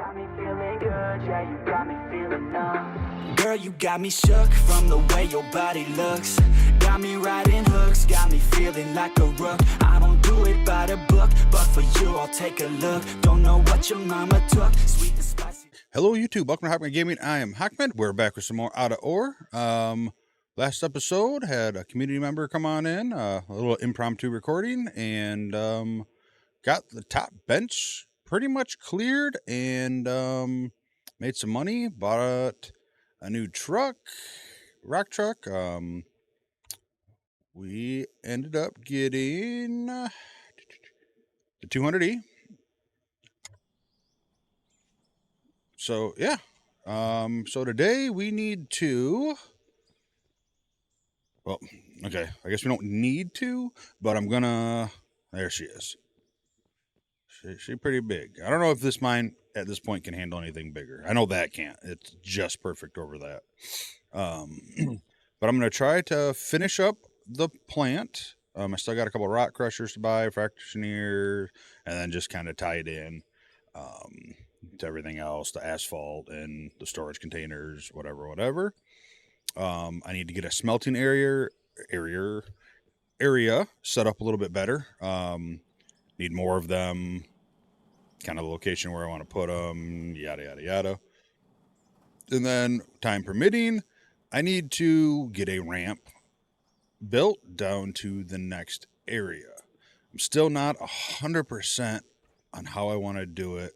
got me feeling good, yeah, you got me feeling numb. Girl, you got me shook from the way your body looks. Got me riding hooks, got me feeling like a rook. I don't do it by the book, but for you I'll take a look. Don't know what your mama took, sweet and spicy. Hello YouTube, welcome to Hockman Gaming. I am Hockman. We're back with some more Out of Ore. Last episode had a community member come on in, a little impromptu recording, and got the top bench pretty much cleared, and made some money, bought a new truck, rock truck. We ended up getting the 200E. So yeah, so today we need to, well, okay, I guess we don't need to, but I'm gonna, there she is. She's pretty big. I don't know if this mine at this point can handle anything bigger. I know that can't. It's just perfect over that. But I'm gonna try to finish up the plant. I still got a couple of rock crushers to buy, fractioneer, and then just kind of tie it in. To everything else, the asphalt and the storage containers, whatever. I need to get a smelting area set up a little bit better. Need more of them, kind of the location where I want to put them, yada. And then, time permitting, I need to get a ramp built down to the next area. I'm still not 100% on how I want to do it.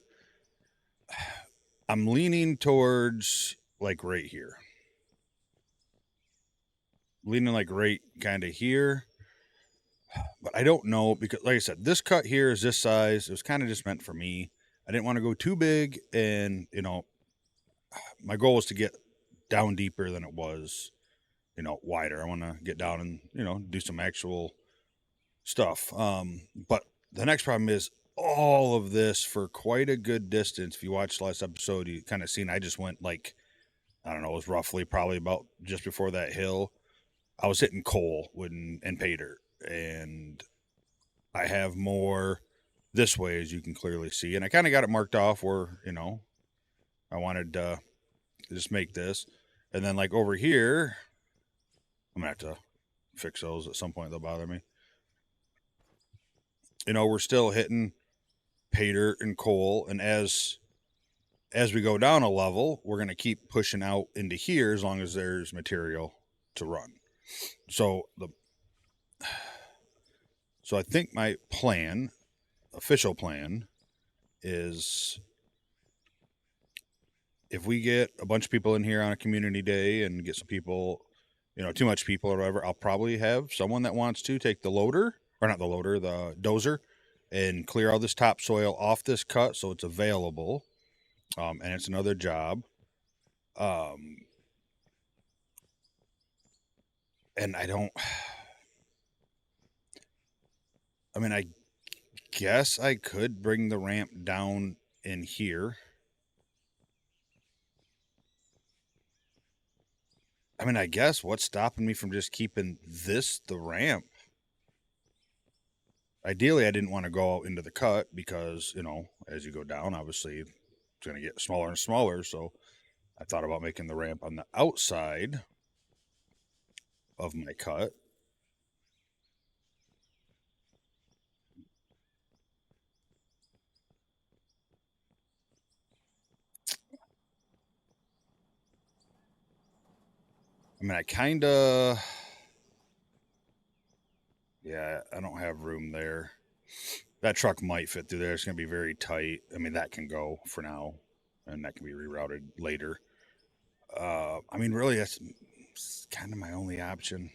I'm leaning towards like right here. Leaning like right kind of here. But I don't know because like I said, this cut here is this size. It was kind of just meant for me. I didn't want to go too big, and you know, my goal was to get down deeper than it was, you know, wider. I want to get down and, you know, do some actual stuff. But the next problem is all of this for quite a good distance. If you watched the last episode, you kind of seen I just went like, I don't know, it was roughly probably about just before that hill. I was hitting coal and pay dirt, and I have more this way, as you can clearly see. And I kind of got it marked off where, you know, I wanted to just make this. And then like over here, I'm gonna have to fix those at some point. They'll bother me. You know, we're still hitting pay dirt and coal, and as we go down a level, we're going to keep pushing out into here as long as there's material to run. So I think my plan, official plan, is if we get a bunch of people in here on a community day and get some people, you know, too much people or whatever, I'll probably have someone that wants to take the loader, or not the loader, the dozer, and clear all this topsoil off this cut so it's available. And it's another job. And I guess I could bring the ramp down in here. I mean, I guess what's stopping me from just keeping this the ramp? Ideally, I didn't want to go out into the cut because, you know, as you go down, obviously it's going to get smaller and smaller. So I thought about making the ramp on the outside of my cut. I mean, yeah, I don't have room there. That truck might fit through there. It's going to be very tight. I mean, that can go for now, and that can be rerouted later. I mean, really, that's kind of my only option.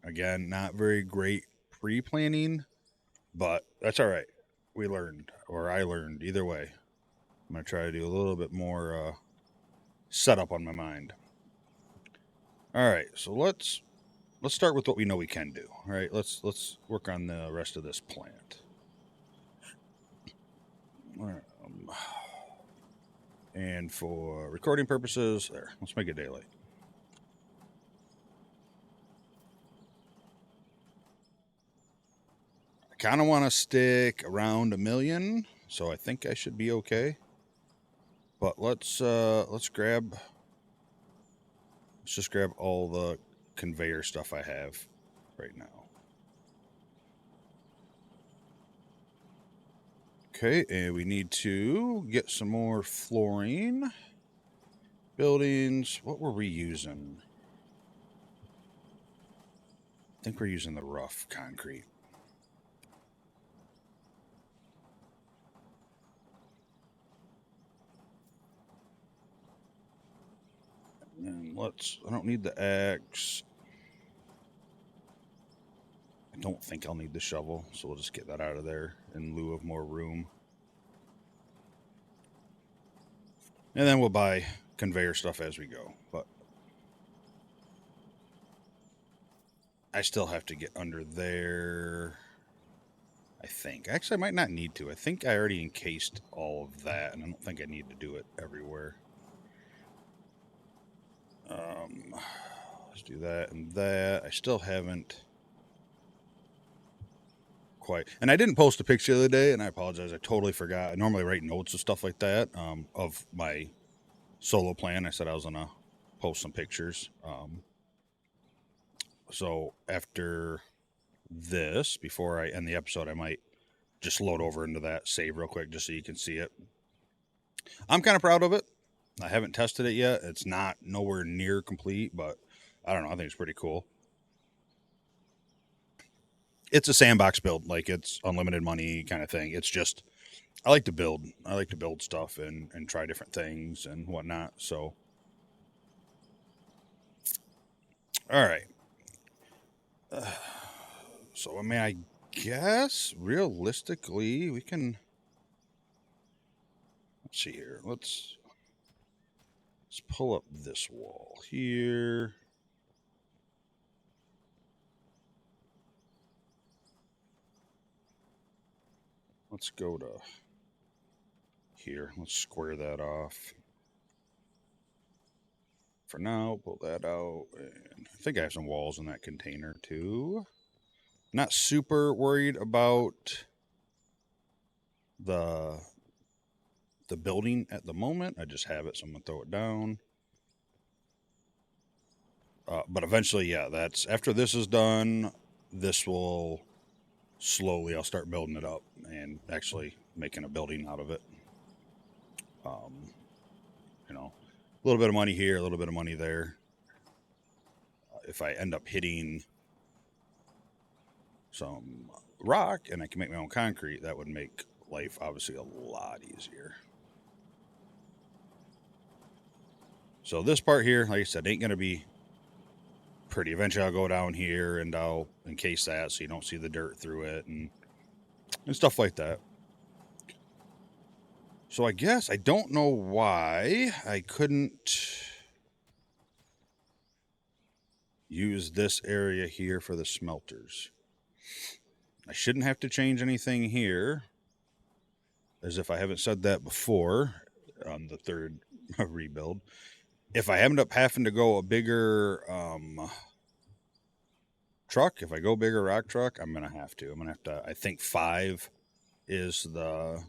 Again, not very great pre-planning, but that's all right. We learned, or I learned, either way. I'm going to try to do a little bit more setup on my mind. All right, so let's start with what we know we can do. All right, let's work on the rest of this plant. And for recording purposes, there, let's make it daylight. I kind of want to stick around 1 million, so I think I should be okay. But let's just grab all the conveyor stuff I have right now. Okay, and we need to get some more flooring. Buildings, what were we using? I think we're using the rough concrete. And I don't need the axe. I don't think I'll need the shovel, so we'll just get that out of there in lieu of more room. And then we'll buy conveyor stuff as we go. But I still have to get under there, I think. Actually, I might not need to. I think I already encased all of that, and I don't think I need to do it everywhere. Let's do that and that. I still haven't quite. And I didn't post a picture the other day, and I apologize. I totally forgot. I normally write notes and stuff like that of my solo plan. I said I was going to post some pictures. So after this, before I end the episode, I might just load over into that save real quick just so you can see it. I'm kind of proud of it. I haven't tested it yet. It's not nowhere near complete, but I don't know. I think it's pretty cool. It's a sandbox build, like it's unlimited money kind of thing. It's just, I like to build. I like to build stuff and try different things and whatnot. So, all right. So, I mean, I guess realistically we can, let's see here. Let's pull up this wall here. Let's go to here. Let's square that off. For now, pull that out. And I think I have some walls in that container too. Not super worried about the building at the moment. I just have it, so I'm gonna throw it down. But eventually, yeah, that's after this is done, this will slowly, I'll start building it up and actually making a building out of it. You know, a little bit of money here, a little bit of money there. If I end up hitting some rock and I can make my own concrete, that would make life obviously a lot easier. So this part here, like I said, ain't gonna be pretty. Eventually I'll go down here and I'll encase that so you don't see the dirt through it and stuff like that. So I guess I don't know why I couldn't use this area here for the smelters. I shouldn't have to change anything here, as if I haven't said that before on the third rebuild. If I end up having to go a bigger truck, if I go bigger rock truck, I'm gonna have to. I think 5 is the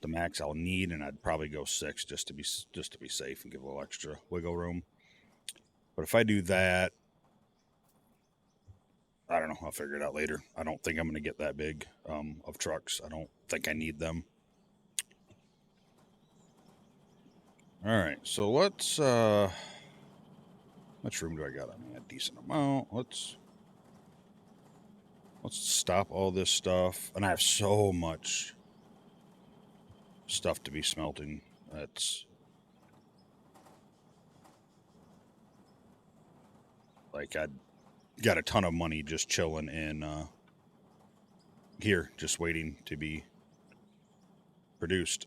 max I'll need, and I'd probably go 6 just to be safe and give a little extra wiggle room. But if I do that, I don't know. I'll figure it out later. I don't think I'm going to get that big of trucks. I don't think I need them. All right, so let's. How much room do I got? I mean, a decent amount. Let's stop all this stuff, and I have so much stuff to be smelting. That's like I got a ton of money just chilling in here, just waiting to be produced.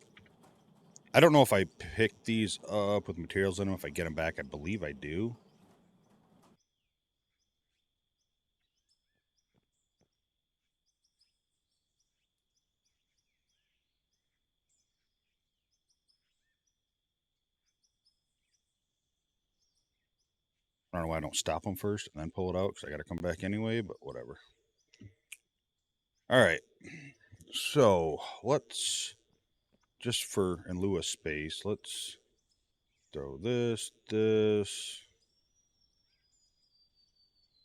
I don't know if I pick these up with materials in them. If I get them back, I believe I do. I don't know why I don't stop them first and then pull it out, because I got to come back anyway, but whatever. All right. So let's just for in lieu of space, let's throw this.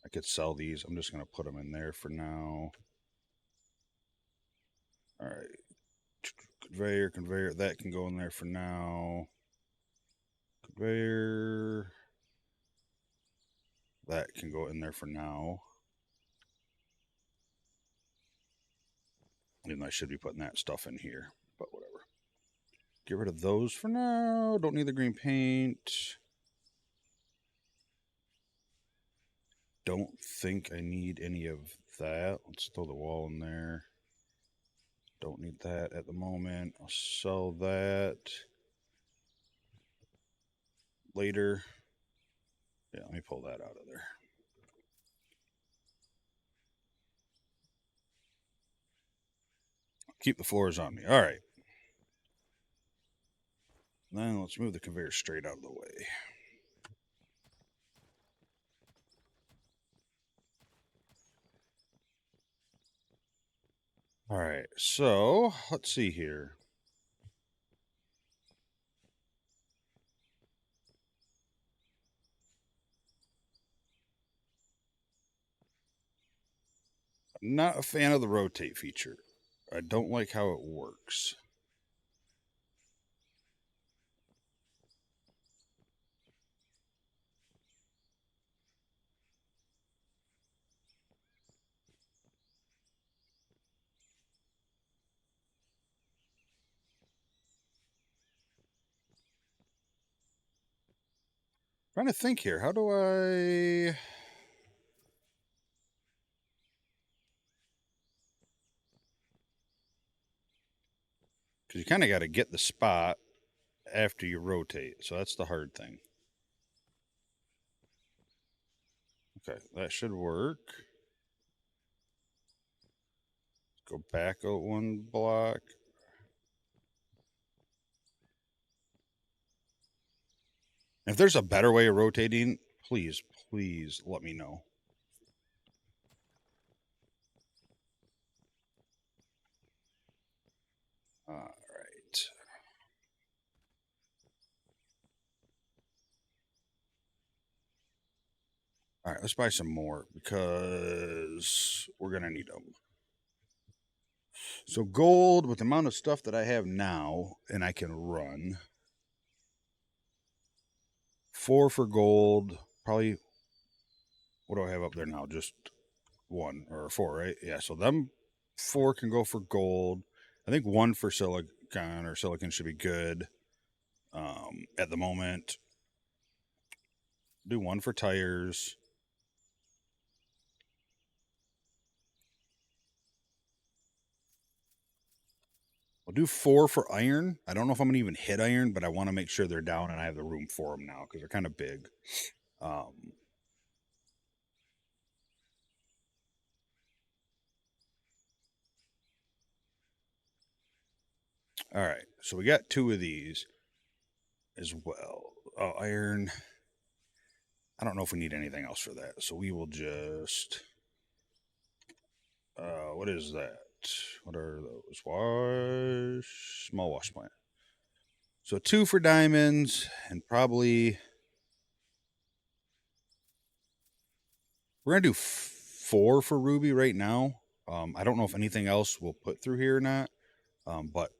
I could sell these. I'm just going to put them in there for now. All right. Conveyor. That can go in there for now. Conveyor. That can go in there for now. And I should be putting that stuff in here, but whatever. Get rid of those for now. Don't need the green paint. Don't think I need any of that. Let's throw the wall in there. Don't need that at the moment. I'll sell that later. Yeah, let me pull that out of there. Keep the floors on me. All right. Then let's move the conveyor straight out of the way. All right, so let's see here. I'm not a fan of the rotate feature. I don't like how it works. Trying to think here. How do I... Because you kind of got to get the spot after you rotate. So that's the hard thing. Okay, that should work. Go back out one block. If there's a better way of rotating, please let me know. All right. All right, let's buy some more because we're going to need them. So gold, with the amount of stuff that I have now, and I can run. 4 for gold, probably, what do I have up there now? Just 1 or 4, right? Yeah, so them 4 can go for gold. I think 1 for silicon should be good at the moment. Do 1 for tires. I'll do 4 for iron. I don't know if I'm going to even hit iron, but I want to make sure they're down and I have the room for them now because they're kind of big. All right, so we got 2 of these as well. Oh, iron. I don't know if we need anything else for that, so we will just... what is that? What are those? Small wash plant. So 2 for diamonds, and probably... We're going to do 4 for ruby right now. I don't know if anything else will put through here or not, but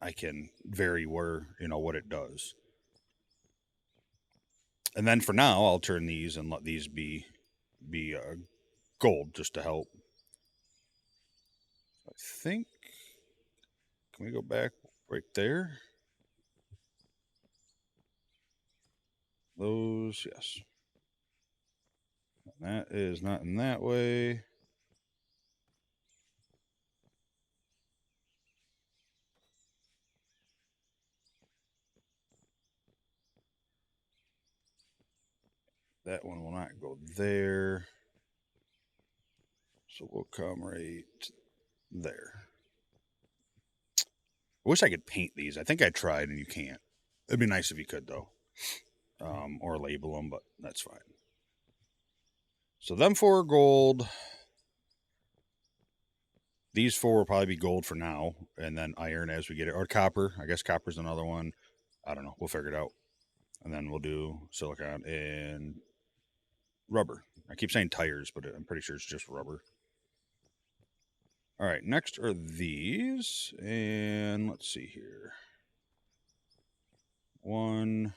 I can vary where, what it does. And then for now, I'll turn these and let these be gold just to help. I think, can we go back right there? Those, yes. That is not in that way. That one will not go there. So we'll come right there. I wish I could paint these. I think I tried and you can't. It'd be nice if you could though. Or label them, but that's fine. So them 4 gold. These four will probably be gold for now, and then iron as we get it, or copper. I guess copper's another one. I don't know. We'll figure it out. And then we'll do silicon and rubber. I keep saying tires, but I'm pretty sure it's just rubber. All right, next are these, and let's see here. One.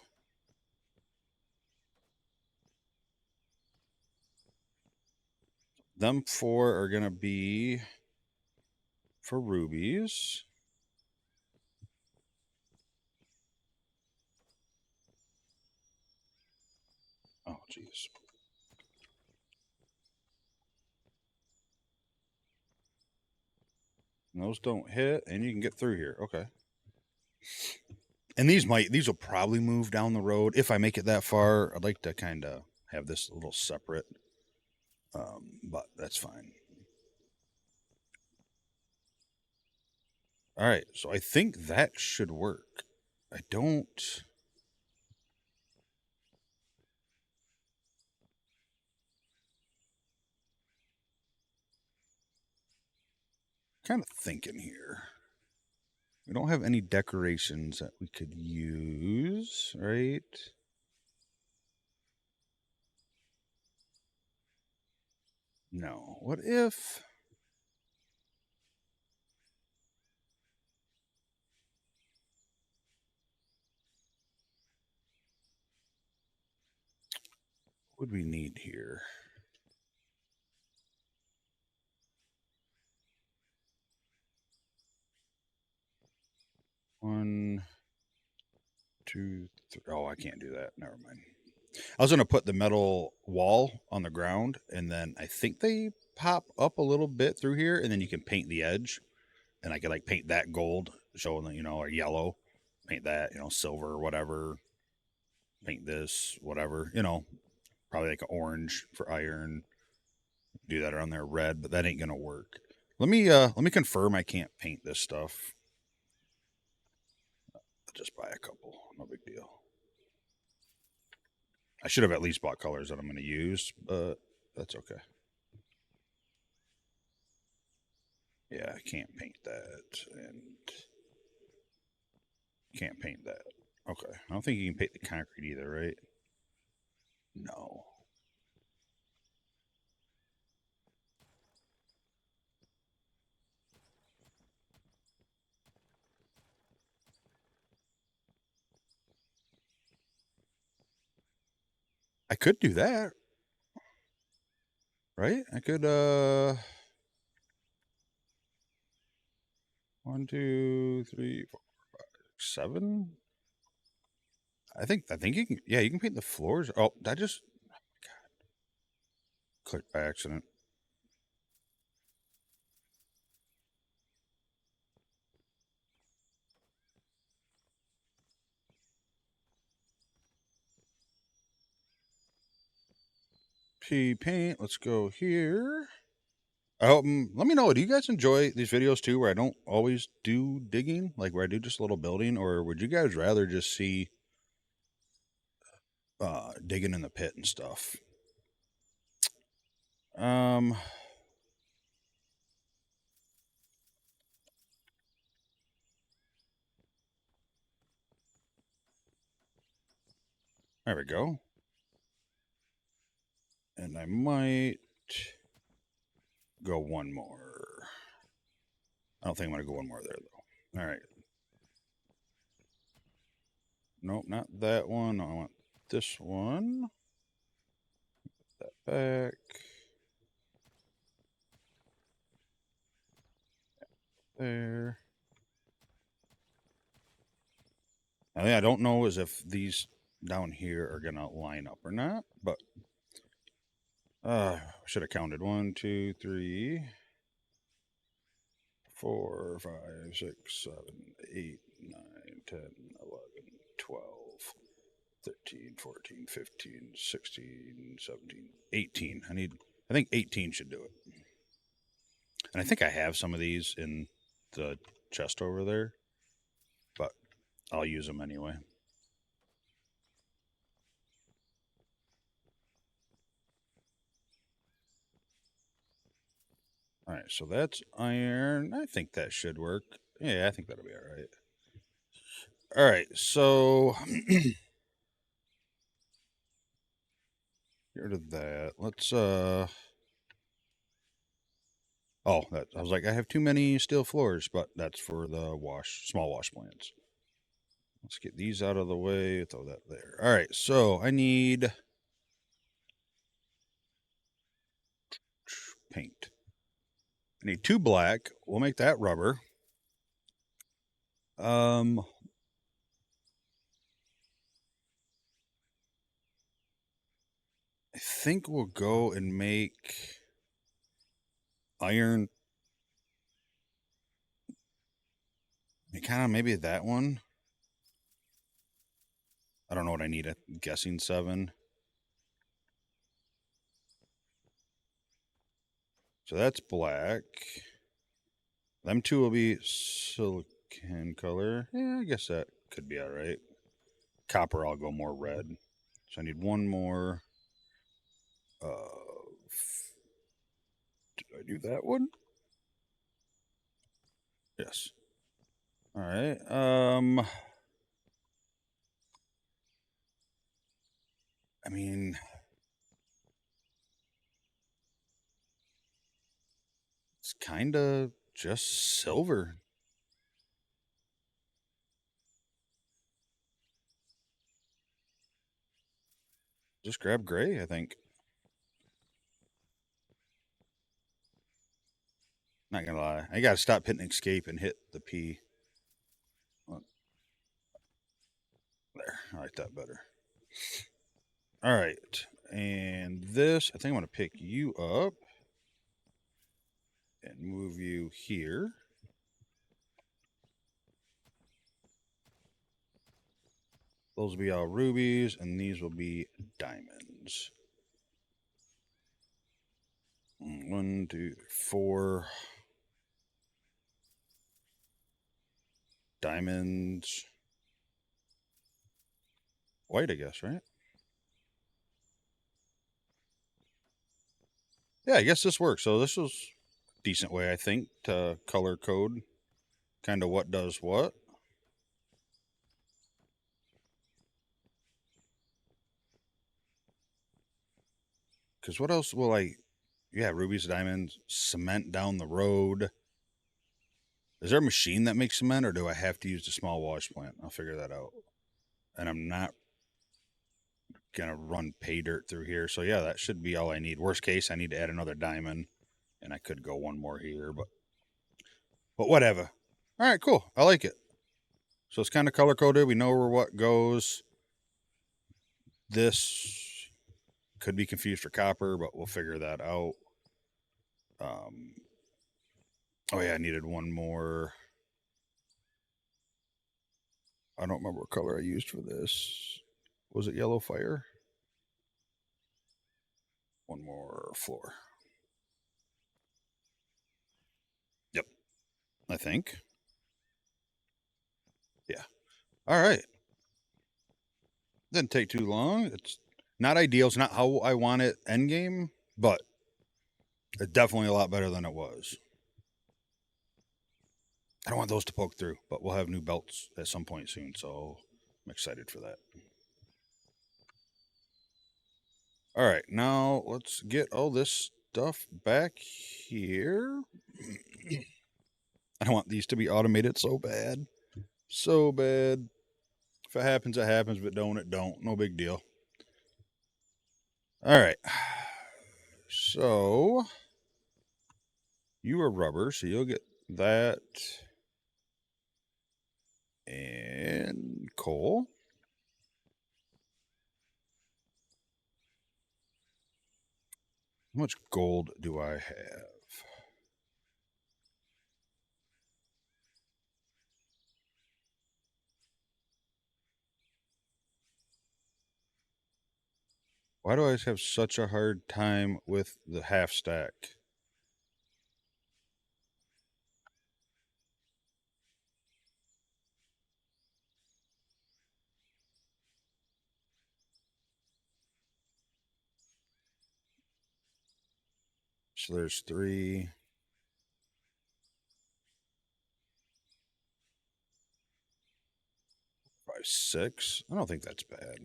Them four are going to be for rubies. Oh, jeez. Those don't hit, and you can get through here. Okay. And these will probably move down the road if I make it that far. I'd like to kind of have this a little separate, but that's fine. All right, so I think that should work. I don't. Kind of thinking here. We don't have any decorations that we could use, right? No. What if... What would we need here? One, two, three. Oh, I can't do that. Never mind. I was going to put the metal wall on the ground, and then I think they pop up a little bit through here, and then you can paint the edge. And I could like paint that gold, showing that, or yellow. Paint that, silver or whatever. Paint this, whatever, probably like an orange for iron. Do that around there, red, but that ain't gonna work. Let me confirm I can't paint this stuff. I'll just buy a couple, no big deal. I should have at least bought colors that I'm gonna use, but that's okay. Yeah, I can't paint that, and can't paint that. Okay, I don't think you can paint the concrete either, right? No. I could do that. Right? I could 1, 2, 3, 4, 5, 7. I think you can, yeah, you can paint the floors. Oh, that just, oh my God. Clicked by accident. P paint, let's go here. Let me know, do you guys enjoy these videos too, where I don't always do digging, like where I do just a little building, or would you guys rather just see digging in the pit and stuff? There we go. And I might go one more. I don't think I'm going to go one more there, though. All right. Nope, not that one. I want this one. Put that back. There. Now, I don't know is if these down here are going to line up or not, but should have counted 1, 2, 3, 4, 5, 6, 7, 8, 9, 10, 11, 12, 13, 14, 15, 16, 17, 18. I think 18 should do it. And I think I have some of these in the chest over there, but I'll use them anyway. All right, so that's iron. I think that should work. Yeah, I think that'll be all right. All right, so get rid of that. Let's oh, that I was like, I have too many steel floors, but that's for the small wash plants. Let's get these out of the way. Throw that there. All right, so I need paint. I need 2 black. We'll make that rubber. I think we'll go and make iron. Kind of maybe that one. I don't know what I need. I'm guessing 7. So that's black. Them 2 will be silicon color. Yeah, I guess that could be all right. Copper, I'll go more red. So I need one more. Did I do that one? Yes. All right. I mean, it's kind of just silver. Just grab gray, I think. Not gonna lie. I gotta stop hitting escape and hit the P. There. I like that better. All right. And this, I think I'm going to pick you up and move you here. Those will be all rubies, and these will be diamonds. 1, 2, 4 diamonds. White, I guess, right? Yeah, I guess this works. So this was a decent way, I think, to color code kind of what does what. Because what else will I... Yeah, rubies, diamonds, cement down the road. Is there a machine that makes cement, or do I have to use the small wash plant? I'll figure that out. And I'm not going to run pay dirt through here. So, yeah, that should be all I need. Worst case, I need to add another diamond. And I could go one more here, but whatever. All right, cool. I like it. So it's kind of color-coded. We know where what goes. This could be confused for copper, but we'll figure that out. Oh, yeah, I needed one more. I don't remember what color I used for this. Was it yellow fire? One more floor. Yep, I think. Yeah. All right. Didn't take too long. It's not ideal. It's not how I want it end game, but it's definitely a lot better than it was. I don't want those to poke through, but we'll have new belts at some point soon, so I'm excited for that. All right, now let's get all this stuff back here. I want these to be automated so bad. So bad. If it happens, it happens. If it don't, it don't. No big deal. All right. So you are rubber, so you'll get that. And coal. How much gold do I have? Why do I have such a hard time with the half stack? So there's 3. 6. I don't think that's bad.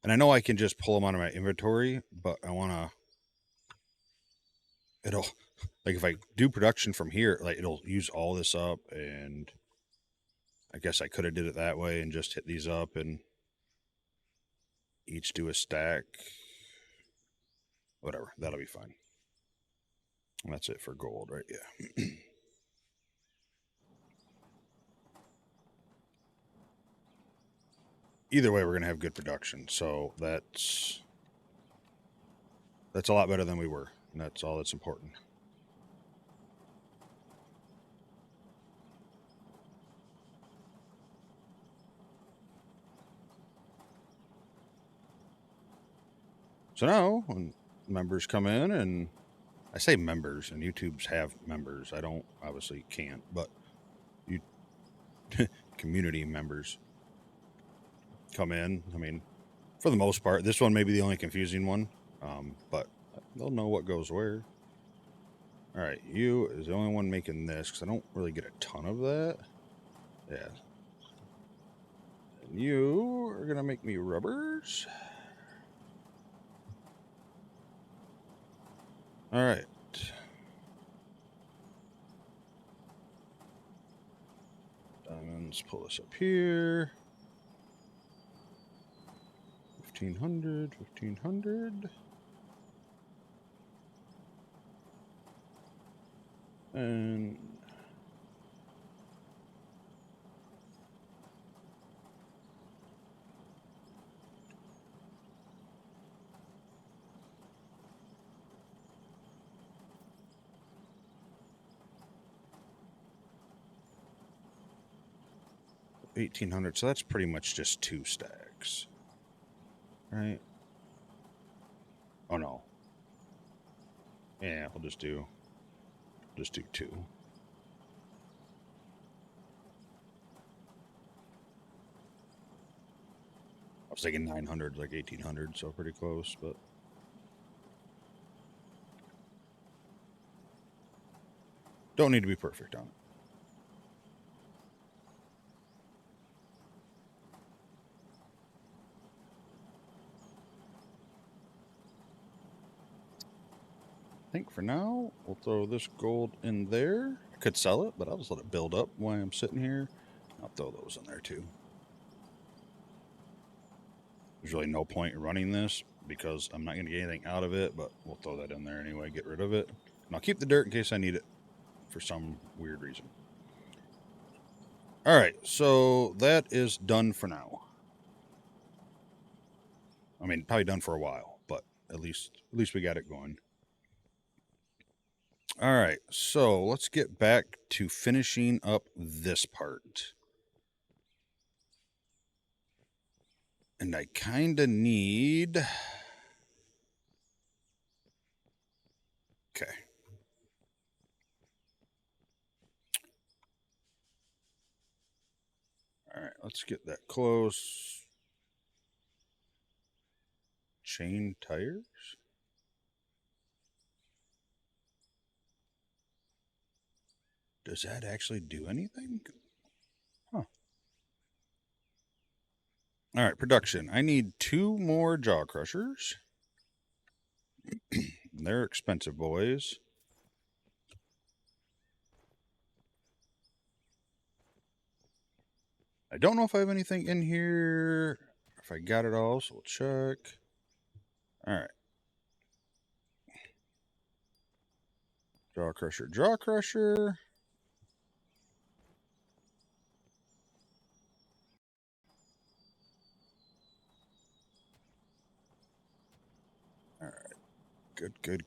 And I know I can just pull them out of my inventory, but I want to... It'll... Like, if I do production from here, like, it'll use all this up, and... I guess I could have did it that way and just hit these up and... Each do a stack. Whatever, that'll be fine. And that's it for gold, right? Yeah. Either way, we're going to have good production. So that's a lot better than we were. And that's all that's important. So now, when members come in, and I say members, and YouTube's have members. I don't, obviously can't, but you community members come in. I mean, for the most part, this one may be the only confusing one, but they'll know what goes where. All right, you is the only one making this because I don't really get a ton of that. Yeah. And you are going to make me rubbers. All right. Diamonds, pull this up here. 1,500, 1,500. And... $1,800, so that's pretty much just 2 stacks, right? Oh no. Yeah, we'll just do 2. I was thinking 900, like 1,800, so pretty close, but don't need to be perfect on it. I think for now, we'll throw this gold in there. I could sell it, but I'll just let it build up while I'm sitting here. I'll throw those in there too. There's really no point in running this because I'm not going to get anything out of it, but we'll throw that in there anyway, get rid of it. And I'll keep the dirt in case I need it for some weird reason. All right, so that is done for now. I mean, probably done for a while, but at least we got it going. All right, so let's get back to finishing up this part. And I kind of need... Okay. All right, let's get that close. Chain tires? Does that actually do anything? Huh. All right, production. I need 2 more jaw crushers. They're expensive boys. I don't know if I have anything in here. If I got it all, so we'll check. All right. Jaw crusher, jaw crusher. All right.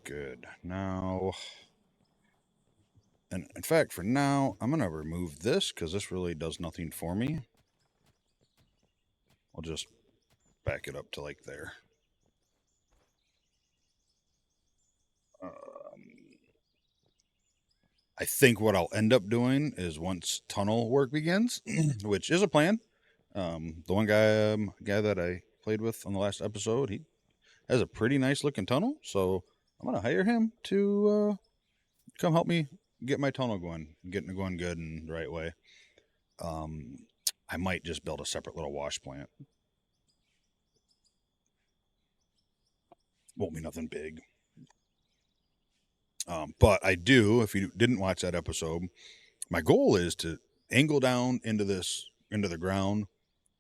Good. Now, and in fact, for now, I'm going to remove this because this really does nothing for me. I'll just back it up to like there. I think what I'll end up doing is once tunnel work begins, which is a plan. The one guy that I played with on the last episode, he has a pretty nice looking tunnel, so I'm gonna hire him to come help me get my tunnel going, getting it going good and the right way. I might just build a separate little wash plant. Won't be nothing big. But I do, if you didn't watch that episode, my goal is to angle down into the ground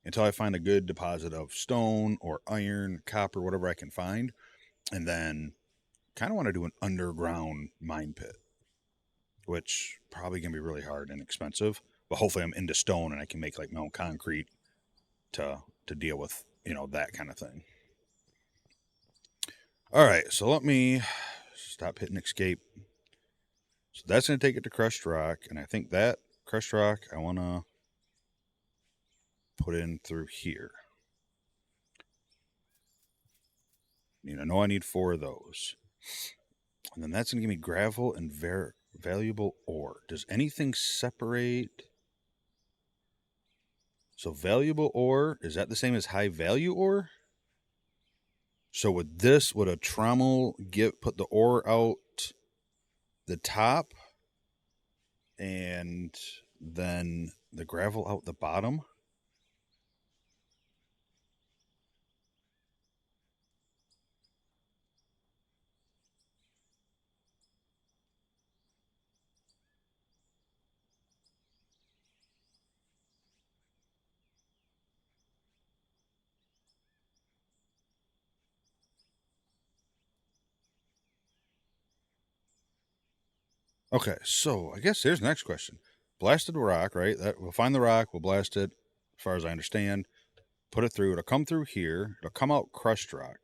until I find a good deposit of stone or iron, copper, whatever I can find. And then kind of want to do an underground mine pit, which probably going to be really hard and expensive. But hopefully I'm into stone and I can make like my own concrete to deal with, that kind of thing. All right, so let me stop hitting escape. So that's going to take it to crushed rock, and I think that crushed rock I want to put in through here. I know I need 4 of those. And then that's going to give me gravel and valuable ore. Does anything separate? So valuable ore, is that the same as high value ore? So would a trommel put the ore out the top and then the gravel out the bottom? Okay, so I guess here's the next question. Blasted rock, right? We'll find the rock, we'll blast it, as far as I understand. Put it through, it'll come through here, it'll come out crushed rock.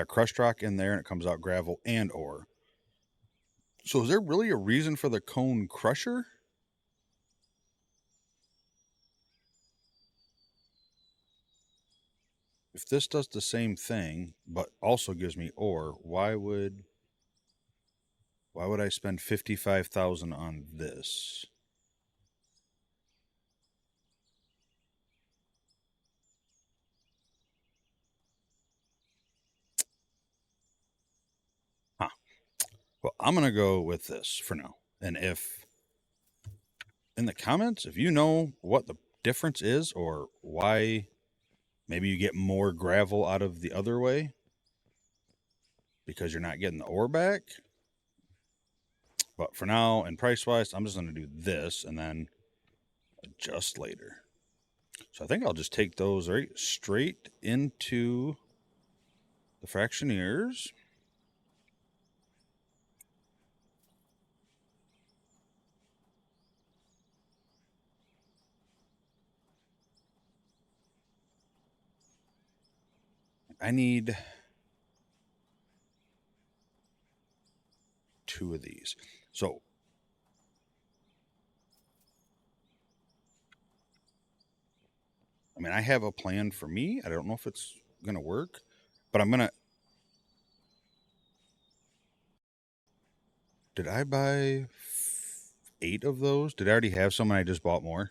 Crushed rock in there and it comes out gravel and ore. So is there really a reason for the cone crusher? If this does the same thing, but also gives me ore, why would I spend 55,000 on this? Huh. Well, I'm going to go with this for now. And if in the comments, if you know what the difference is or why maybe you get more gravel out of the other way because you're not getting the ore back. But for now, and price-wise, I'm just going to do this and then adjust later. So I think I'll just take those right straight into the fractioneers. I need 2 of these. So I have a plan for me. I don't know if it's going to work, but I'm going to... Did I buy 8 of those? Did I already have some and I just bought more?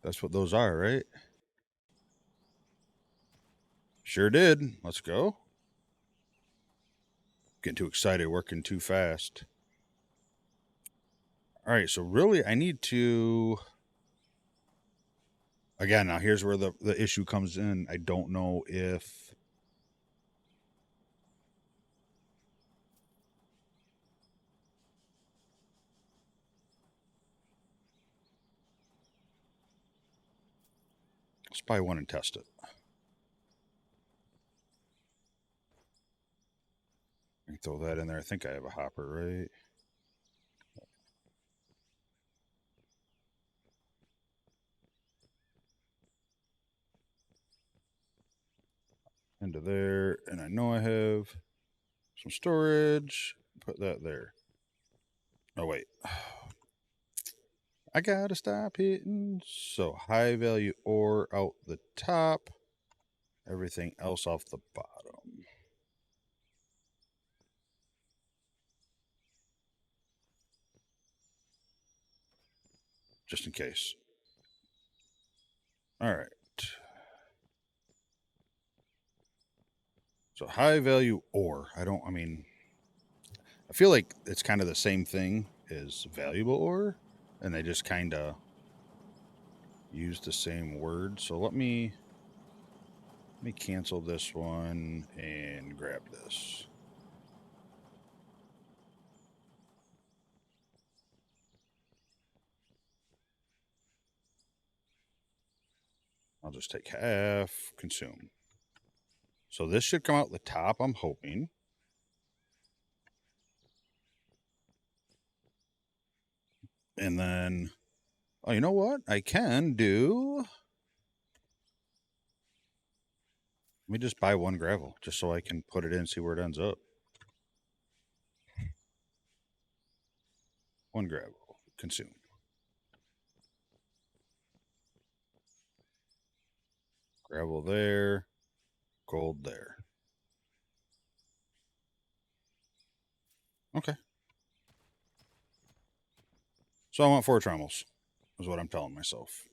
That's what those are, right? Sure did. Let's go. Getting too excited, working too fast. All right, so really I need to... Again, now here's where the issue comes in. I don't know if... Let's buy one and test it. I can throw that in there. I think I have a hopper, right? Into there, and I know I have some storage. Put that there. Oh, wait. I gotta stop hitting. So high value ore out the top. Everything else off the bottom. Just in case. All right. So high value ore. I feel like it's kind of the same thing as valuable ore, and they just kind of use the same word. So let me cancel this one and grab this. I'll just take half, consume. So this should come out the top, I'm hoping. And then, oh, you know what? I can do... Let me just buy one gravel, just so I can put it in, see where it ends up. One gravel, consume. Gravel there, gold there. Okay. So I want 4 trommels, is what I'm telling myself.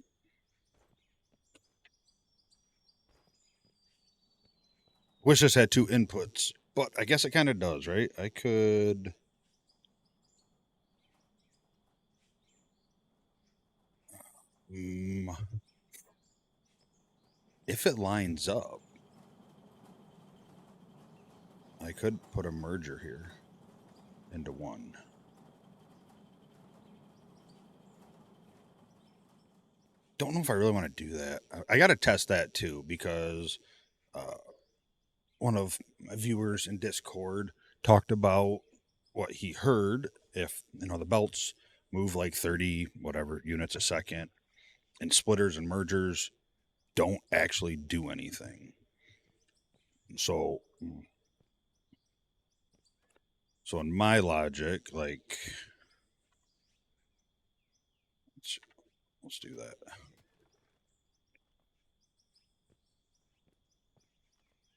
Wish this had 2 inputs, but I guess it kind of does, right? I could... if it lines up, I could put a merger here into one. Don't know if I really want to do that. I got to test that too, because one of my viewers in Discord talked about what he heard if, the belts move like 30 whatever units a second, and splitters and mergers don't actually do anything. So in my logic, like, let's do that.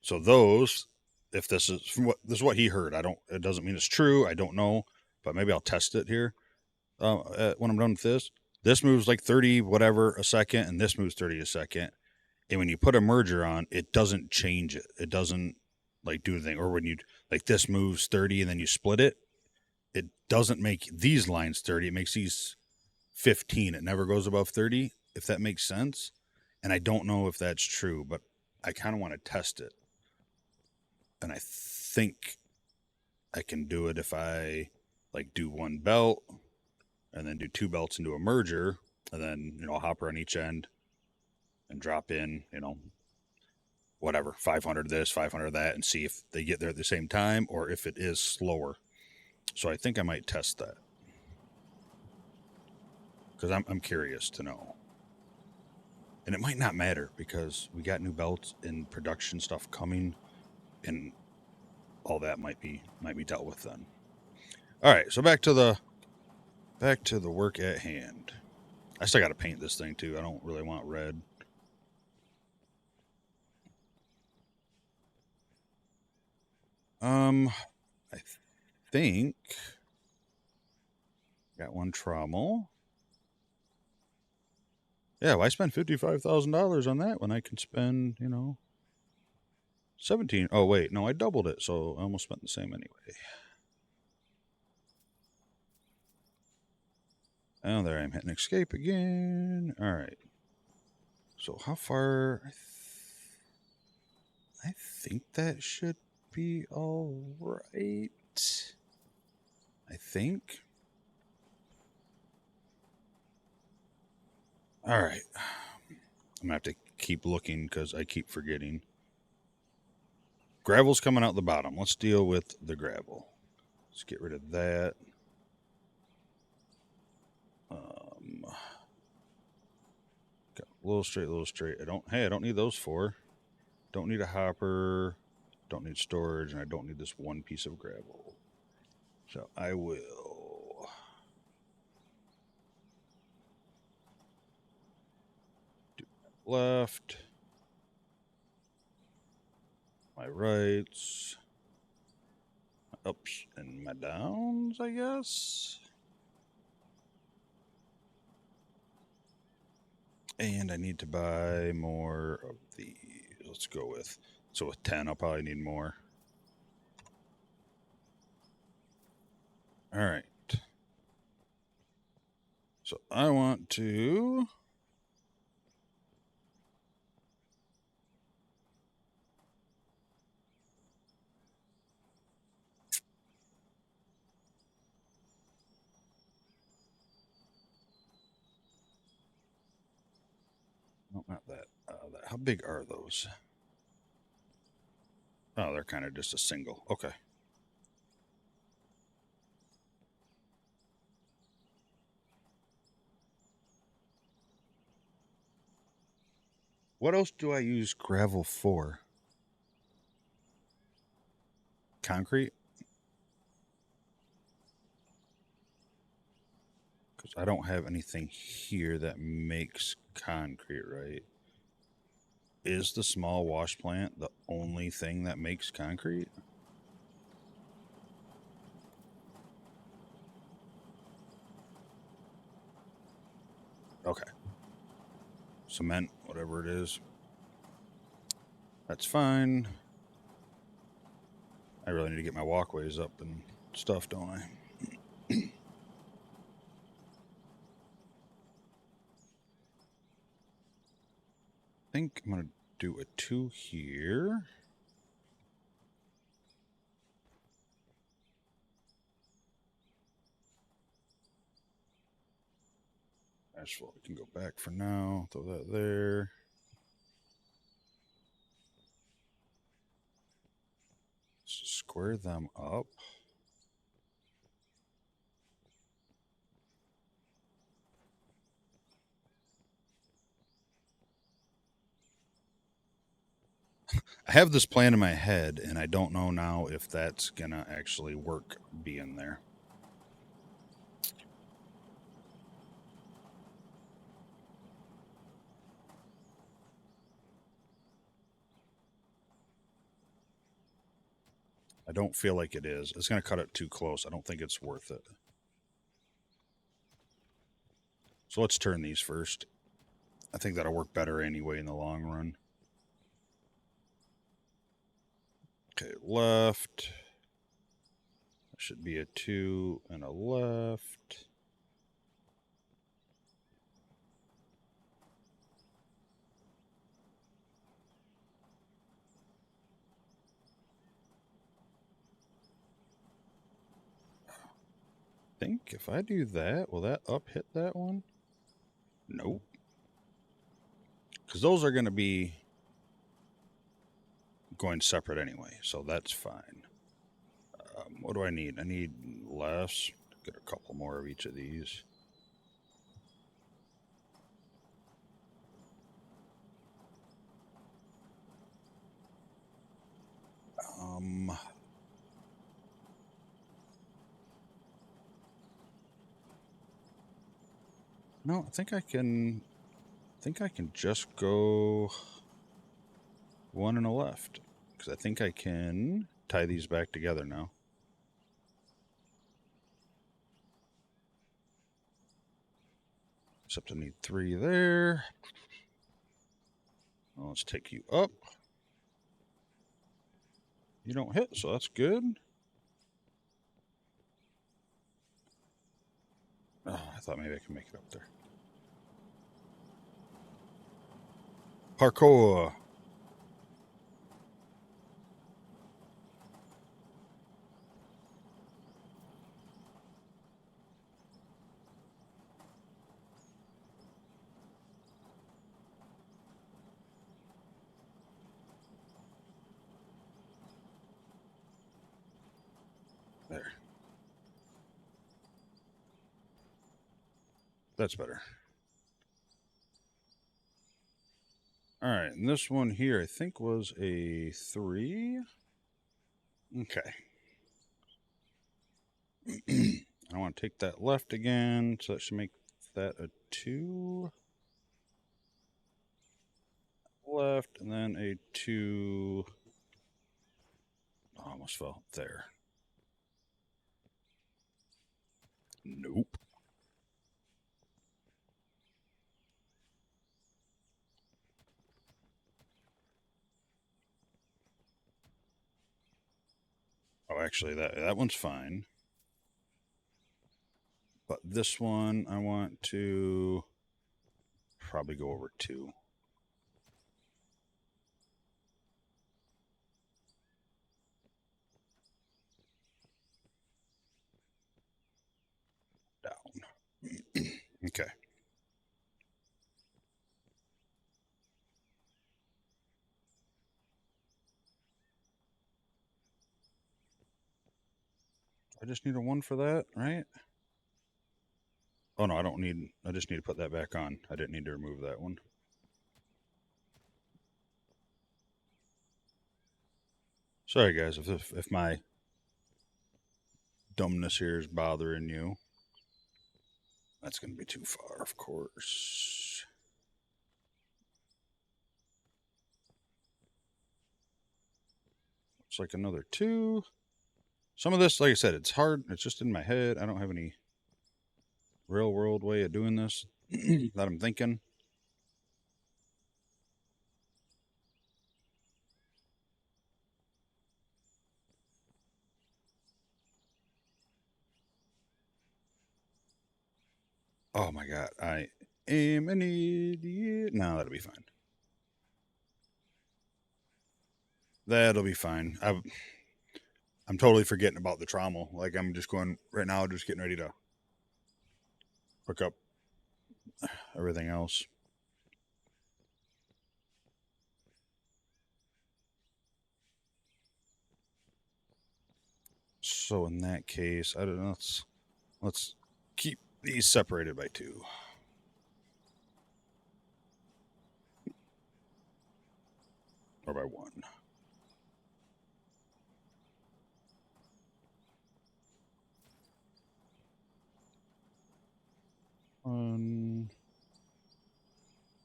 So those, if this is what he heard, it doesn't mean it's true. I don't know, but maybe I'll test it here. When I'm done with this moves like 30 whatever a second, and this moves 30 a second. And when you put a merger on, it doesn't change it. It doesn't like do anything. Or when you like this moves 30 and then you split it, it doesn't make these lines 30. It makes these 15. It never goes above 30, if that makes sense. And I don't know if that's true, but I kind of want to test it. And I think I can do it if I like do one belt and then do 2 belts into a merger, and then, a hopper on each end, and drop in, whatever, 500 this, 500 that, and see if they get there at the same time or if it is slower. So I think I might test that, because I'm curious to know. And it might not matter, because we got new belts and production stuff coming, and all that might be dealt with then. All right, so back to the work at hand. I still got to paint this thing too. I don't really want red. I think got 1 trommel. Yeah, why spend $55,000 on that when I can spend, 17? Oh wait, no, I doubled it, so I almost spent the same anyway. Oh, there, I'm hitting escape again. All right. So how far? I think that should be all right. I think. All right. I'm gonna have to keep looking because I keep forgetting. Gravel's coming out the bottom. Let's deal with the gravel. Let's get rid of that. Got a little straight. I don't need those 4. Don't need a hopper. Don't need storage, and I don't need this 1 piece of gravel. So I will do my left, my rights, my ups and my downs, I guess. And I need to buy more of these. Let's go with, so with 10, I'll probably need more. All right. So I want to... No, not that. How big are those? Oh, they're kind of just a single. Okay. What else do I use gravel for? Concrete? Because I don't have anything here that makes concrete, right? Is the small wash plant the only thing that makes concrete? Okay. Cement, whatever it is. That's fine. I really need to get my walkways up and stuff, don't I? I think I'm going to do a 2 here. Asphalt, we can go back for now. Throw that there. Let's square them up. I have this plan in my head, and I don't know now if that's gonna actually work being there. I don't feel like it is. It's gonna cut it too close. I don't think it's worth it. So let's turn these first. I think that'll work better anyway in the long run. Okay, left. That should be a 2 and a left. I think if I do that, will that up hit that one? Nope. Because those are going to be going separate anyway, so that's fine. What do I need? I need less. Get a couple more of each of these. No, I think I can just go 1 and a left. Because I think I can tie these back together now. Except I need 3 there. Well, let's take you up. You don't hit, so that's good. Oh, I thought maybe I could make it up there. Parkour. There. That's better. All right, and this one here I think was a 3. Okay. I want to take that left again, so that should make that a 2. Left, and then a 2. Oh, almost fell there. Nope. Oh, actually, that one's fine. But this one, I want to probably go over 2. Down. Okay. I just need a 1 for that, right? Oh no, I don't need, I just need to put that back on. I didn't need to remove that one. Sorry guys, if my dumbness here is bothering you. That's going to be too far, of course. Looks like another 2. Some of this, like I said, it's hard. It's just in my head. I don't have any real world way of doing this that I'm thinking. Oh my god, I am an idiot. No, that'll be fine. That'll be fine. I'm totally forgetting about the trommel. Like I'm just going right now, just getting ready to hook up everything else. So in that case, I don't know. Let's keep these separated by 2. Or by 1.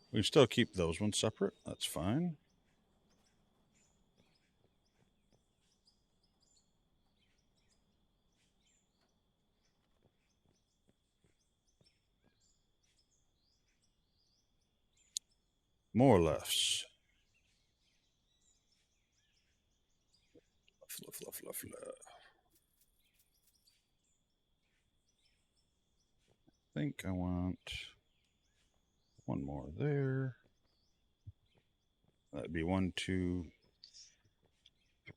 We can still keep those ones separate. That's fine. More lefts. Left. I think I want 1 more there. That'd be 1, 2,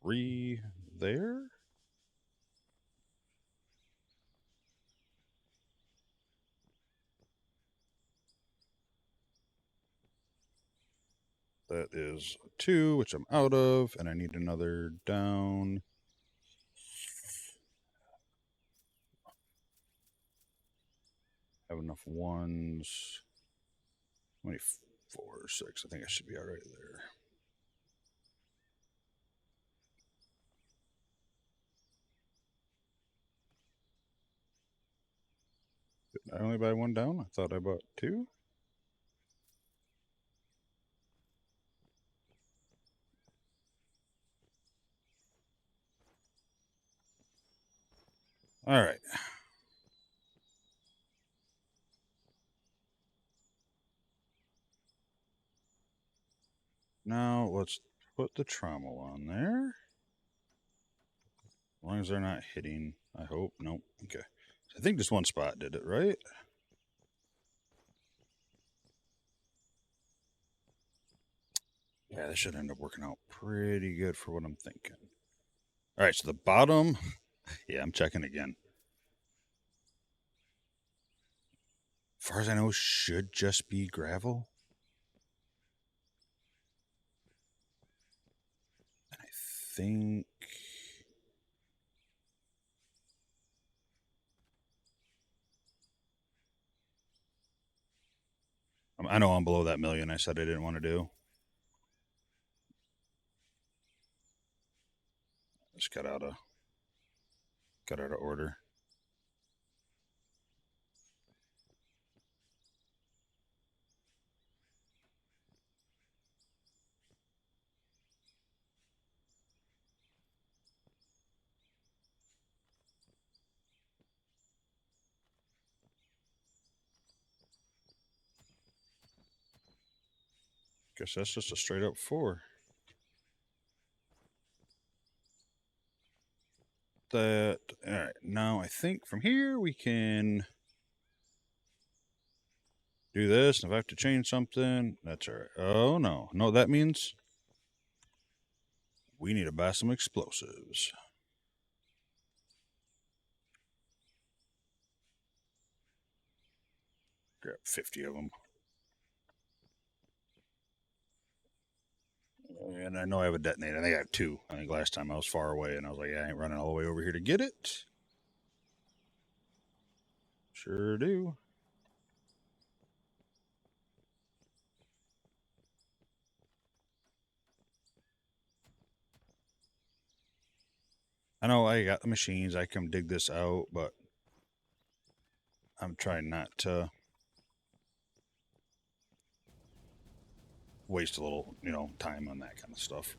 3 there. That is 2, which I'm out of, and I need another down. Have enough 1s. How many 4 or 6? I think I should be all right there. Did I only buy 1 down? I thought I bought 2. All right. Now let's put the trommel on there. As long as they're not hitting, I hope. Nope. Okay. I think just 1 spot did it, right? Yeah, this should end up working out pretty good for what I'm thinking. All right, so the bottom, yeah, I'm checking again. As far as I know, should just be gravel. And I think... I know I'm below that million I said I didn't want to do. Just got out of order. Guess that's just a straight up 4. That, all right, now I think from here we can do this. And if I have to change something, that's all right. Oh, no. No, that means we need to buy some explosives. Grab 50 of them. And I know I have a detonator. I think I have two. I think last time I was far away and I was like, yeah, I ain't running all the way over here to get it. Sure do. I know I got the machines. I can dig this out, but I'm trying not to waste a little, time on that kind of stuff.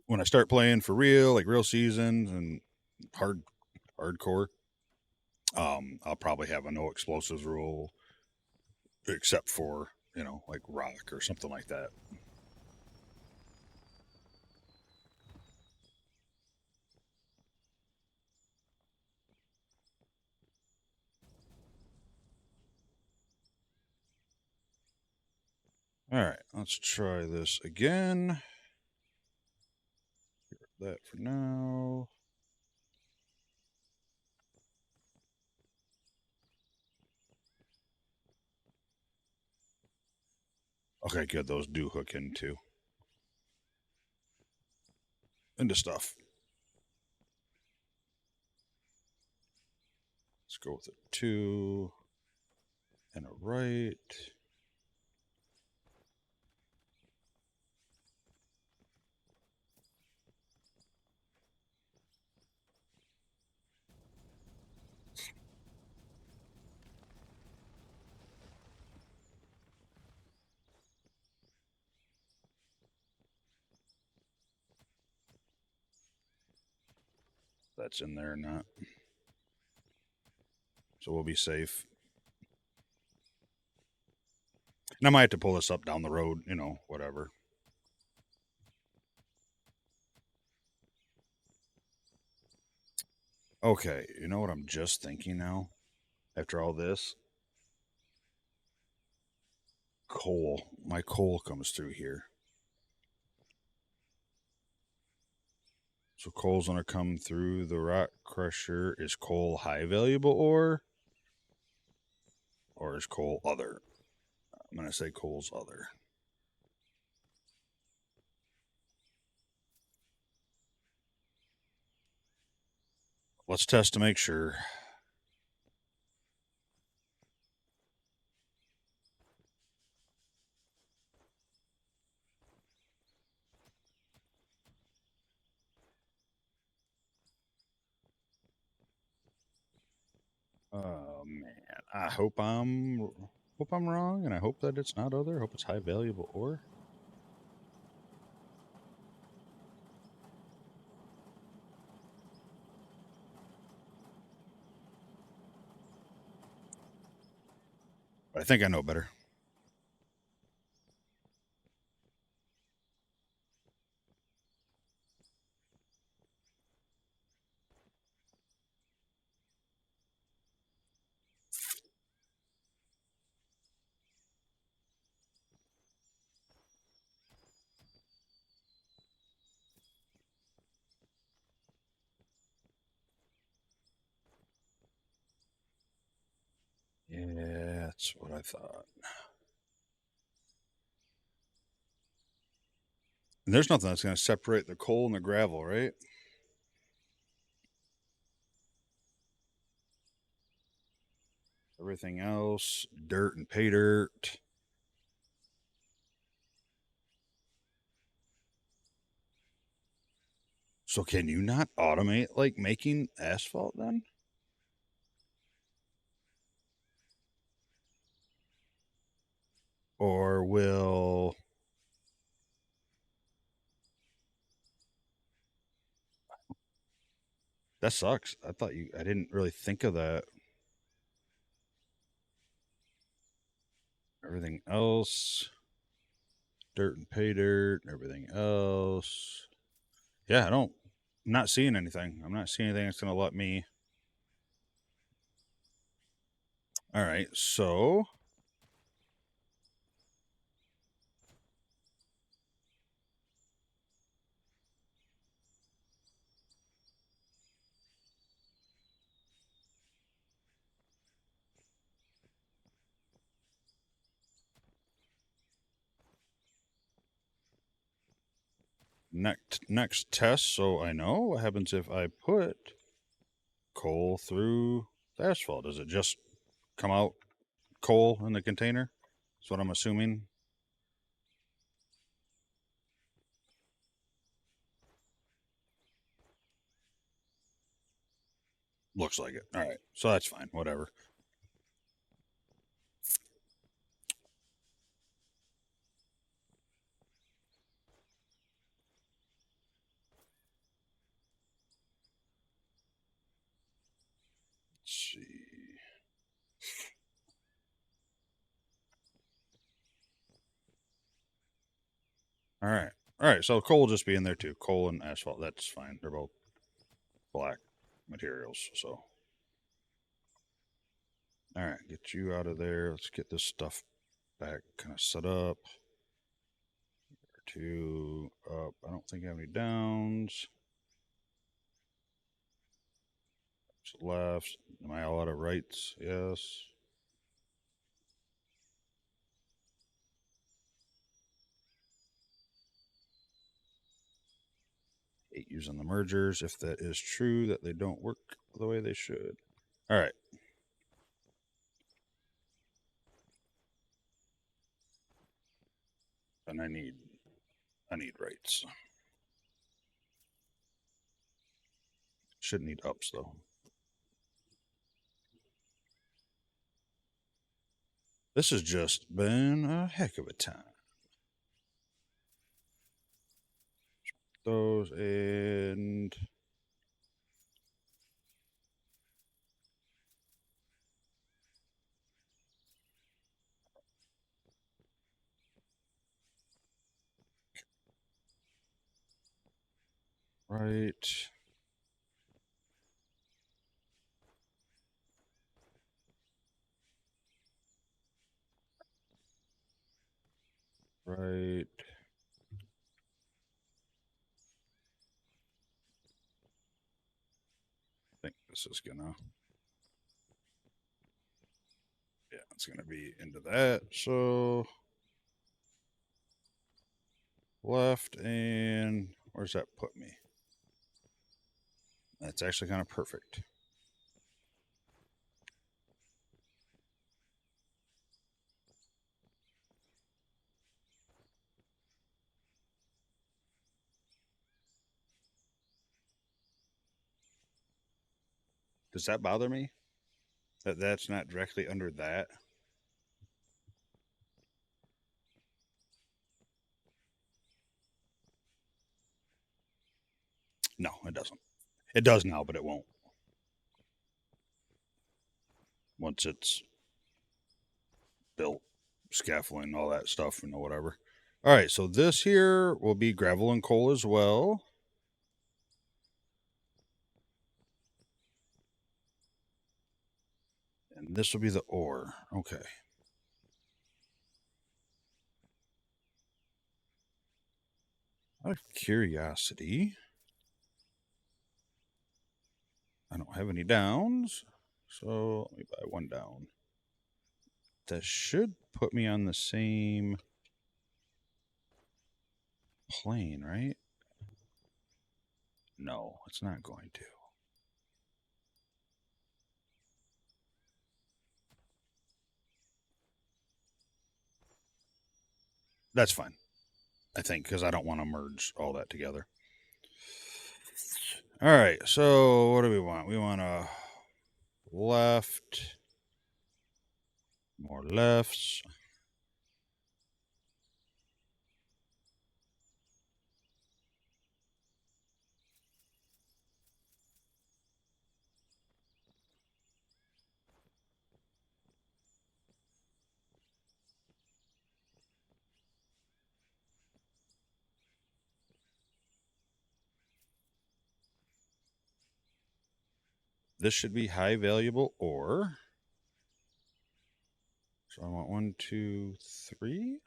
When I start playing for real, like real seasons and hardcore, I'll probably have a no explosives rule, except for like rock or something like that. All right, let's try this again. That for now. Okay, good. Those do hook into stuff. Let's go with a 2 and a right. That's in there or not. So we'll be safe. And I might have to pull this up down the road, whatever. Okay, you know what I'm just thinking now? After all this? Coal. My coal comes through here. So coal's going to come through the rock crusher. Is coal high valuable ore? Or is coal other? I'm going to say coal's other. Let's test to make sure. Oh man, I hope I'm wrong, and I hope that it's not other. I hope it's high valuable ore. I think I know better. Yeah, that's what I thought. And there's nothing that's going to separate the coal and the gravel, right? Everything else, dirt and pay dirt. So can you not automate like making asphalt then? Or will that sucks. I didn't really think of that. Everything else, dirt and pay dirt, everything else. Yeah, I'm not seeing anything. I'm not seeing anything that's gonna let me All right, so next test, so I know what happens if I put coal through the asphalt. Does it just come out coal in the container? That's what I'm assuming. Looks like it. All right, so that's fine. Whatever. Let's see. All right. All right. So coal will just be in there too. Coal and asphalt. That's fine. They're both black materials. So, all right. Get you out of there. Let's get this stuff back kind of set up. Two up. I don't think I have any downs. Left. Am I all out of rights? Yes. Hate using the mergers if that is true, that they don't work the way they should. All right. And I need rights. Shouldn't need ups though. This has just been a heck of a time. Those and right. Right. I think this is gonna, yeah, it's gonna be into that. So left, and where's that put me? That's actually kind of perfect. Does that bother me? That's not directly under that? No, it doesn't. It does now, but it won't. Once it's built, scaffolding, all that stuff, whatever. All right, so this here will be gravel and coal as well. And this will be the ore. Okay. Out of curiosity, I don't have any downs, so let me buy one down. That should put me on the same plane, right? No, it's not going to. That's fine, I think, because I don't want to merge all that together. All right, so what do we want? We want a left, more lefts. This should be high valuable ore. So I want 1, 2, 3.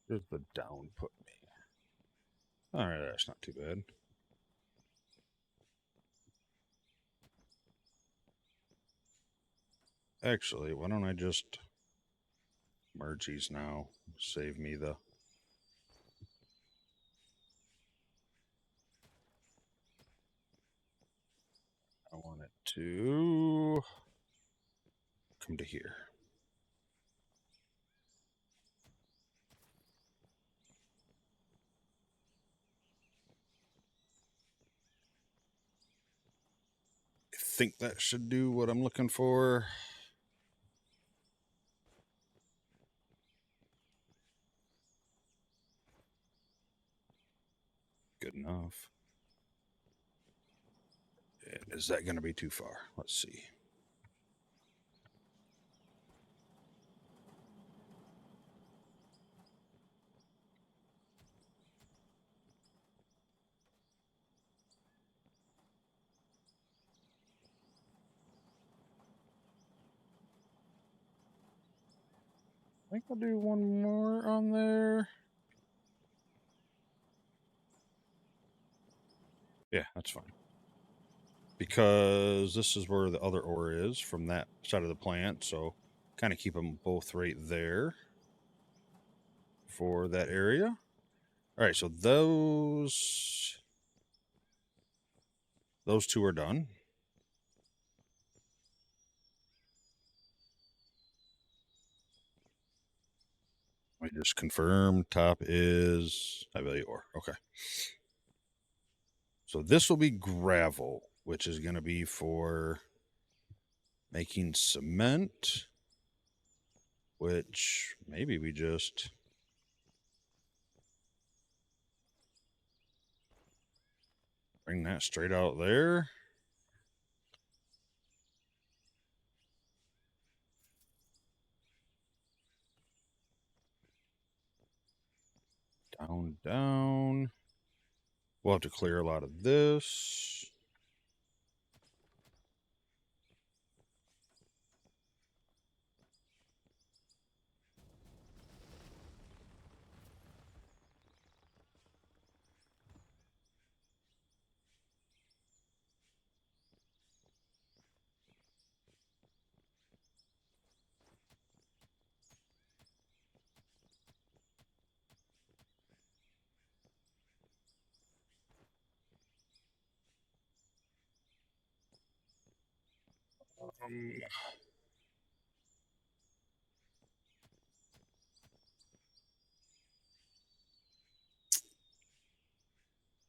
There's the down put me. All right, that's not too bad. Actually, why don't I just merge these now? Save me the... I want it to come to here. I think that should do what I'm looking for. Good enough. And is that going to be too far? Let's see. I think I'll do one more on there. Yeah, that's fine. Because this is where the other ore is from that side of the plant, so kind of keep them both right there for that area. All right, so those two are done. Let me just confirm top is high value ore. Okay. So this will be gravel, which is going to be for making cement, which maybe we just bring that straight out there. Down, down. We'll have to clear a lot of this.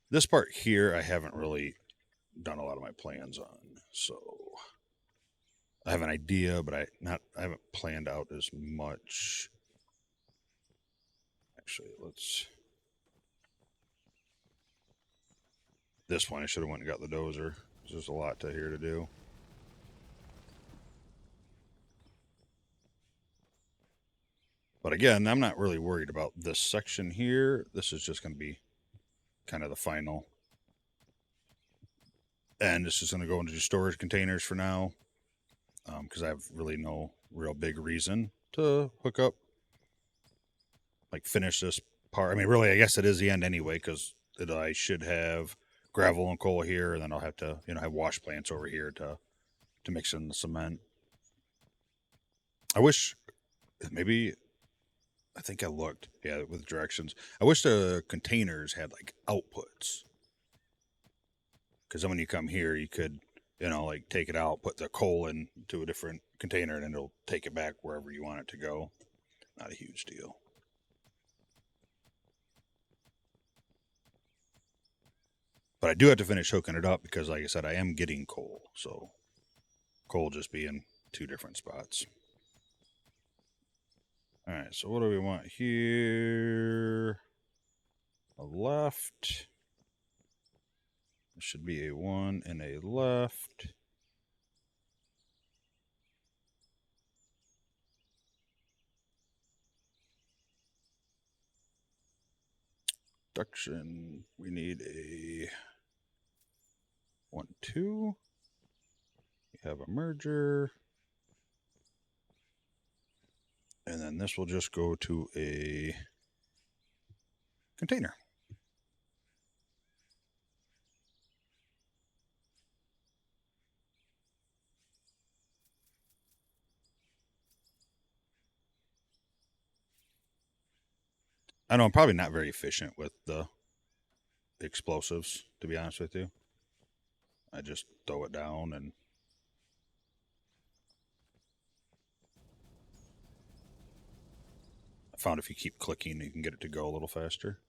This part here, I haven't really done a lot of my plans on, so I have an idea, but I haven't planned out as much. Actually, let's. This one, I should have went and got the dozer. There's a lot to here to do. But again, I'm not really worried about this section here. This is just going to be kind of the final. And this is going to go into storage containers for now. Because I have really no real big reason to hook up. Like finish this part. I mean, really, I guess it is the end anyway, because I should have gravel and coal here, and then I'll have to, have wash plants over here to mix in the cement. I wish maybe, I think I looked, yeah, with directions. I wish the containers had like outputs, because then when you come here, you could, like take it out, put the coal into a different container, and it'll take it back wherever you want it to go. Not a huge deal. But I do have to finish hooking it up because, like I said, I am getting coal. So coal just be in two different spots. All right, so what do we want here? A left. There should be a 1 and a left. construction. We need a 1, 2. We have a merger. And then this will just go to a container. I know I'm probably not very efficient with the explosives, to be honest with you. I just throw it down and I found if you keep clicking, you can get it to go a little faster.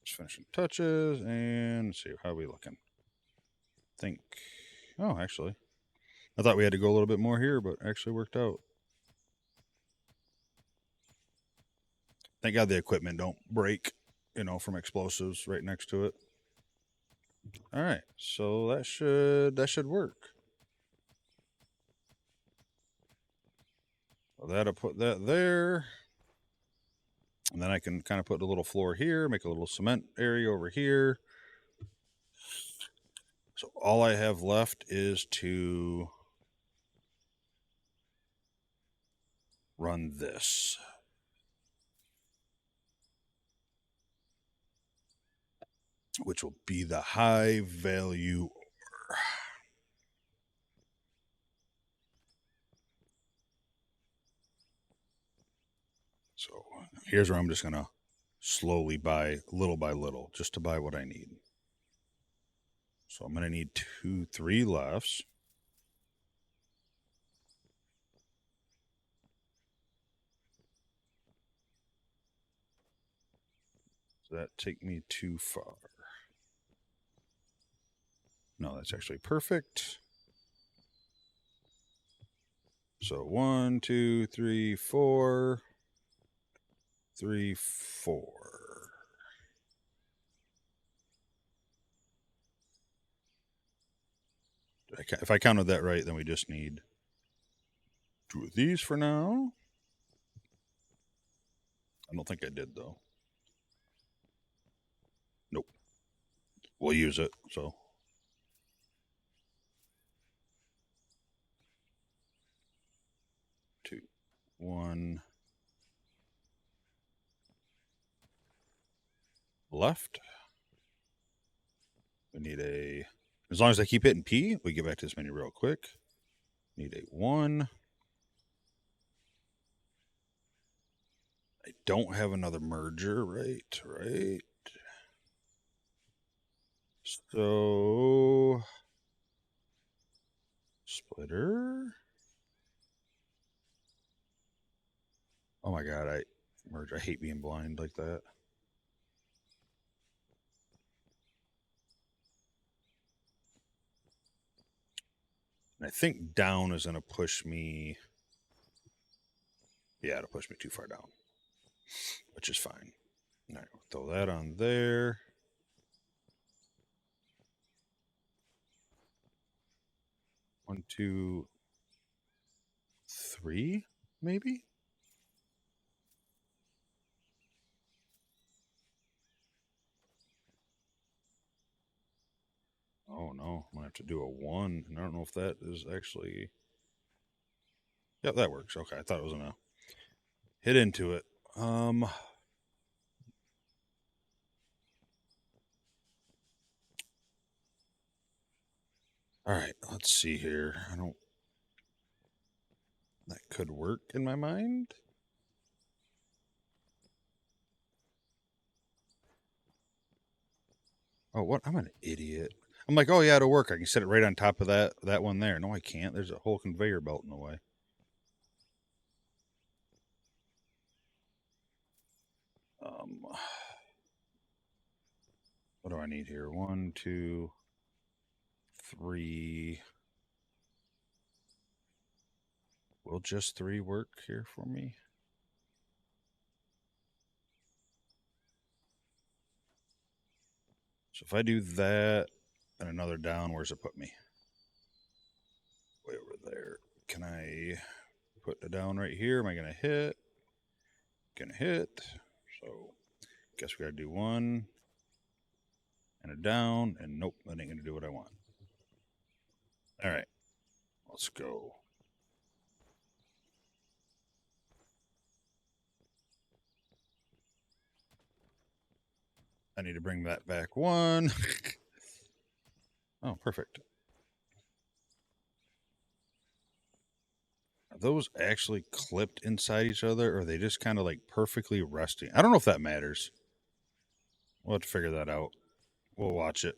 Just finishing touches and let's see, how are we looking? Think, oh, actually, I thought we had to go a little bit more here, but actually worked out. Thank God the equipment don't break, you know, from explosives right next to it. All right, so that should work. So that'll put that there. And then I can kind of put a little floor here, make a little cement area over here. So all I have left is to run this. Which will be the high value ore. So here's where I'm just going to slowly buy little by little just to buy what I need. So I'm going to need 2, 3 lefts. Does that take me too far? No, that's actually perfect. So 1, 2, 3, 4. 3, 4. If I counted that right, then we just need 2 of these for now. I don't think I did, though. Nope. We'll use it, so. Two, 1. Left. We need a, as long as I keep hitting P, we get back to this menu real quick. Need a 1. I don't have another merger, right? So, splitter. Oh my God, I hate being blind like that. And I think down is going to push me. Yeah, it'll push me too far down, which is fine. All right, we'll throw that on there. One, 2, 3, maybe? Oh no, I'm gonna have to do a 1, and I don't know if that is actually. Yep, that works. Okay, I thought it was gonna hit into it. All right, let's see here. That could work in my mind. Oh, what? I'm an idiot. I'm like, oh yeah, it'll work. I can set it right on top of that one there. No, I can't. There's a whole conveyor belt in the way. What do I need here? 1, 2, 3. Will just 3 work here for me? So if I do that and another down, where's it put me? Way over there. Can I put the down right here? Am I going to hit? Going to hit. So guess we got to do one and a down, and nope, that ain't going to do what I want. All right, let's go. I need to bring that back one. Oh, perfect. Are those actually clipped inside each other, or are they just kind of like perfectly resting? I don't know if that matters. We'll have to figure that out. We'll watch it.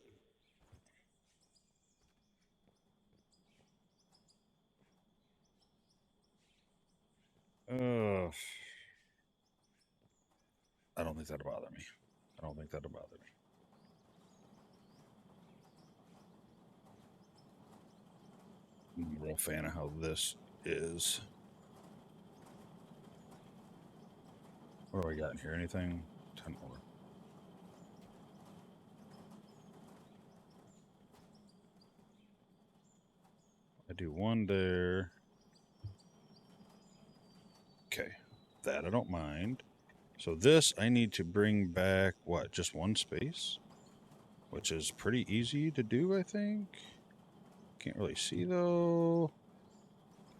I don't think that'll bother me. I don't think that'll bother me. I'm a real fan of how this is. What do we got in here? Anything? 10 more. I do one there. Okay. That I don't mind. So this, I need to bring back, what, just one space? Which is pretty easy to do, I think. Can't really see, though.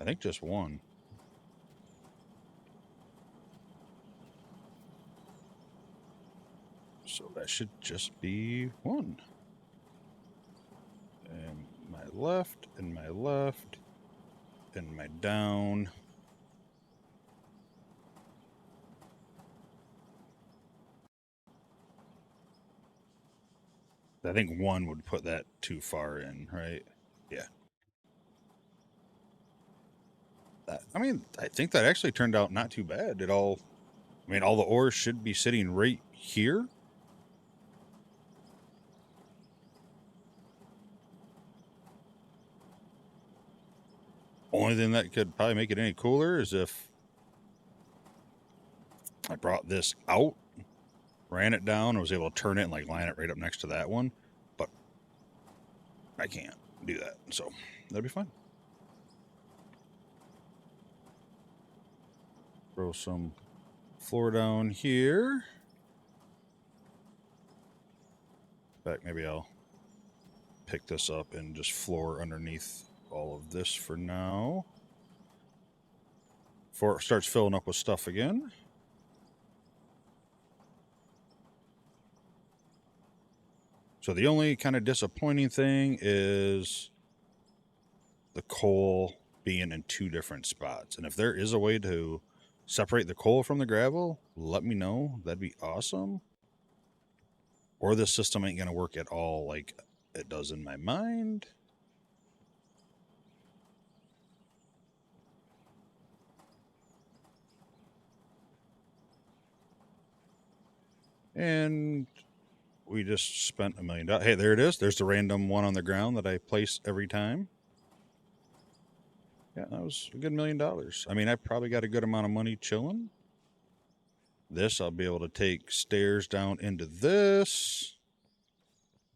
I think just one. So that should just be one. And my left, and my left, and my down. I think one would put that too far in, right? Yeah. I mean, I think that actually turned out not too bad. All the ores should be sitting right here. Only thing that could probably make it any cooler is if I brought this out, ran it down, and was able to turn it and like line it right up next to that one. But I can't do that, so that'd be fine. Throw some floor down here. In fact, maybe I'll pick this up and just floor underneath all of this for now. Before it starts filling up with stuff again. So the only kind of disappointing thing is the coal being in two different spots. And if there is a way to separate the coal from the gravel, let me know. That'd be awesome. Or this system ain't going to work at all like it does in my mind. And we just spent $1 million. Hey, there it is. There's the random one on the ground that I place every time. Yeah, that was a good $1 million. I mean, I probably got a good amount of money chilling. This, I'll be able to take stairs down into this.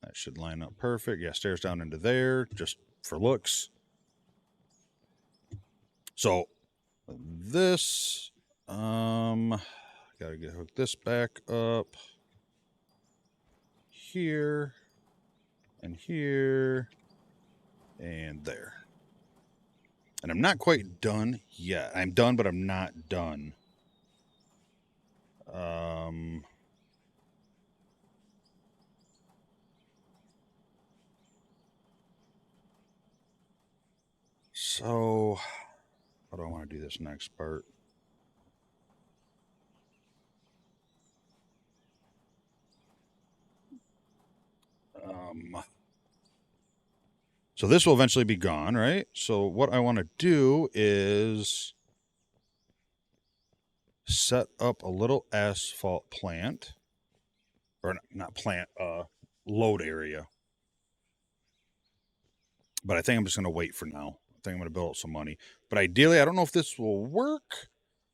That should line up perfect. Yeah, stairs down into there, just for looks. So, this, gotta hook this back up. Here, and here, and there. And I'm not quite done yet. I'm done, but I'm not done. So, how do I want to do this next part? So this will eventually be gone, right? So what I want to do is set up a little asphalt plant, or not plant, load area. But I think I'm just going to wait for now. I think I'm going to build up some money. But ideally, I don't know if this will work,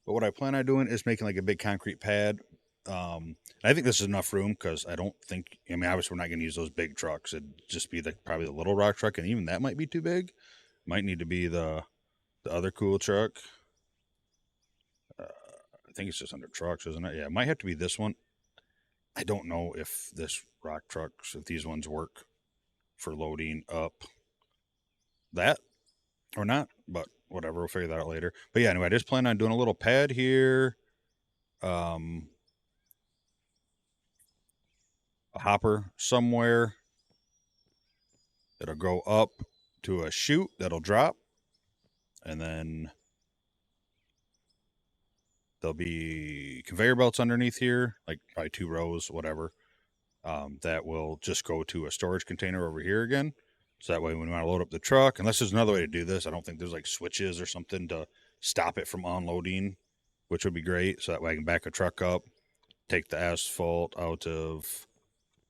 but what I plan on doing is making like a big concrete pad I think this is enough room because I don't think, I mean, obviously we're not going to use those big trucks. It'd just be probably the little rock truck, and even that might be too big. Might need to be the other cool truck. I think it's just under trucks, isn't it? Yeah, it might have to be this one. I don't know if this rock trucks, if these ones work for loading up that or not, but whatever, we'll figure that out later. But yeah, anyway, I just plan on doing a little pad here. A hopper somewhere. It'll go up to a chute that'll drop, and then there'll be conveyor belts underneath here, like probably 2 rows, whatever. That will just go to a storage container over here again. So that way, when we want to load up the truck, unless there's another way to do this, I don't think there's like switches or something to stop it from unloading, which would be great. So that way I can back a truck up, take the asphalt out of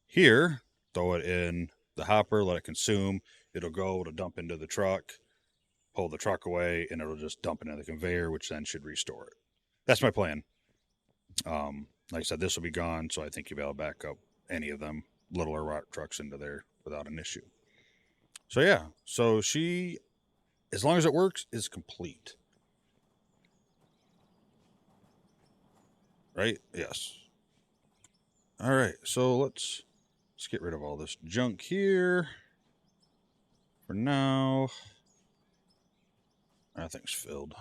here, throw it in the hopper, let it consume. It'll go to dump into the truck, pull the truck away, and it'll just dump into the conveyor, which then should restore it. That's my plan. Like I said, this will be gone, so I think you'll be able to back up any of them littler rock trucks into there without an issue. So yeah, so she, as long as it works, is complete. Right? Yes. All right, so let's get rid of all this junk here for now. That thing's filled.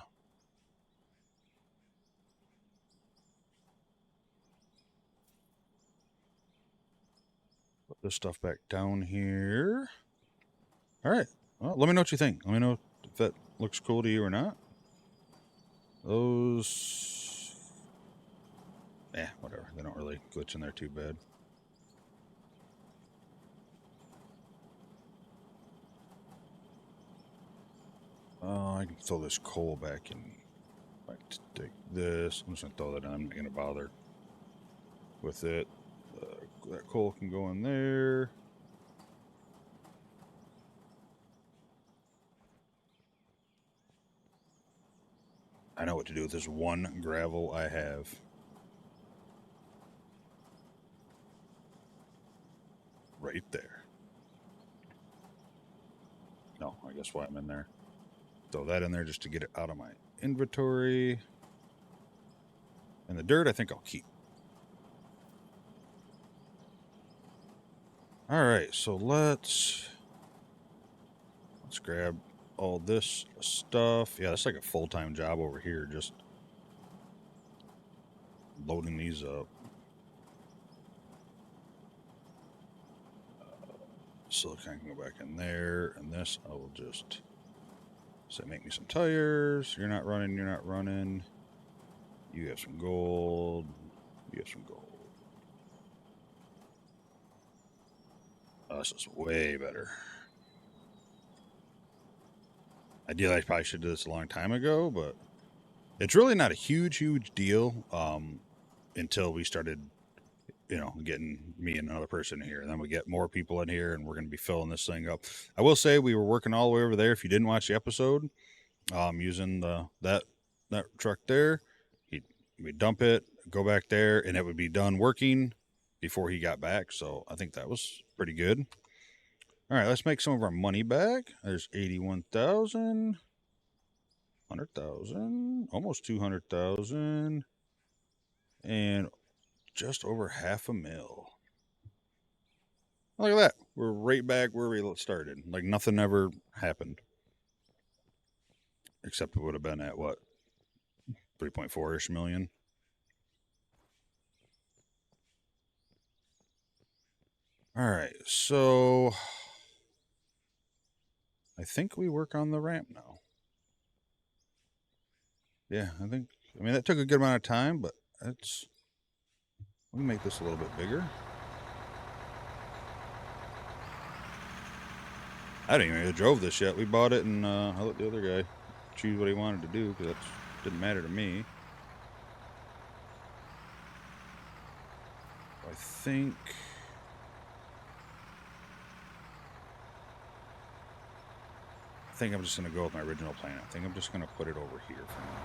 Put this stuff back down here. All right. Well, let me know what you think. Let me know if that looks cool to you or not. Those, whatever. They don't really glitch in there too bad. I can throw this coal back in. I take this. I'm just going to throw that in. I'm not going to bother with it. That coal can go in there. I know what to do with this one gravel I have. Right there. No, I guess why I'm in there. Throw that in there just to get it out of my inventory. And the dirt I think I'll keep. All right, so let's grab all this stuff. Yeah, that's like a full-time job over here, just loading these up. Silicon can go back in there, and this I will just say, make me some tires. You're not running, you're not running. You have some gold. You have some gold. Oh, this is way better. Ideally, I probably should do this a long time ago, but it's really not a huge deal until we started, getting me and another person here. And then we get more people in here, and we're going to be filling this thing up. I will say we were working all the way over there. If you didn't watch the episode, using that truck there, we'd dump it, go back there, and it would be done working before he got back. So I think that was pretty good. All right, let's make some of our money back. There's 81,000, 100,000, almost 200,000, and just over $500,000. Look at that. We're right back where we started. Like nothing ever happened. Except it would have been at what? 3.4-ish million. All right, so I think we work on the ramp now. Yeah, I mean, that took a good amount of time, but we can make this a little bit bigger. I didn't even drove this yet. We bought it, and I let the other guy choose what he wanted to do, because that didn't matter to me. I think I'm just going to go with my original plan. I think I'm just going to put it over here for now.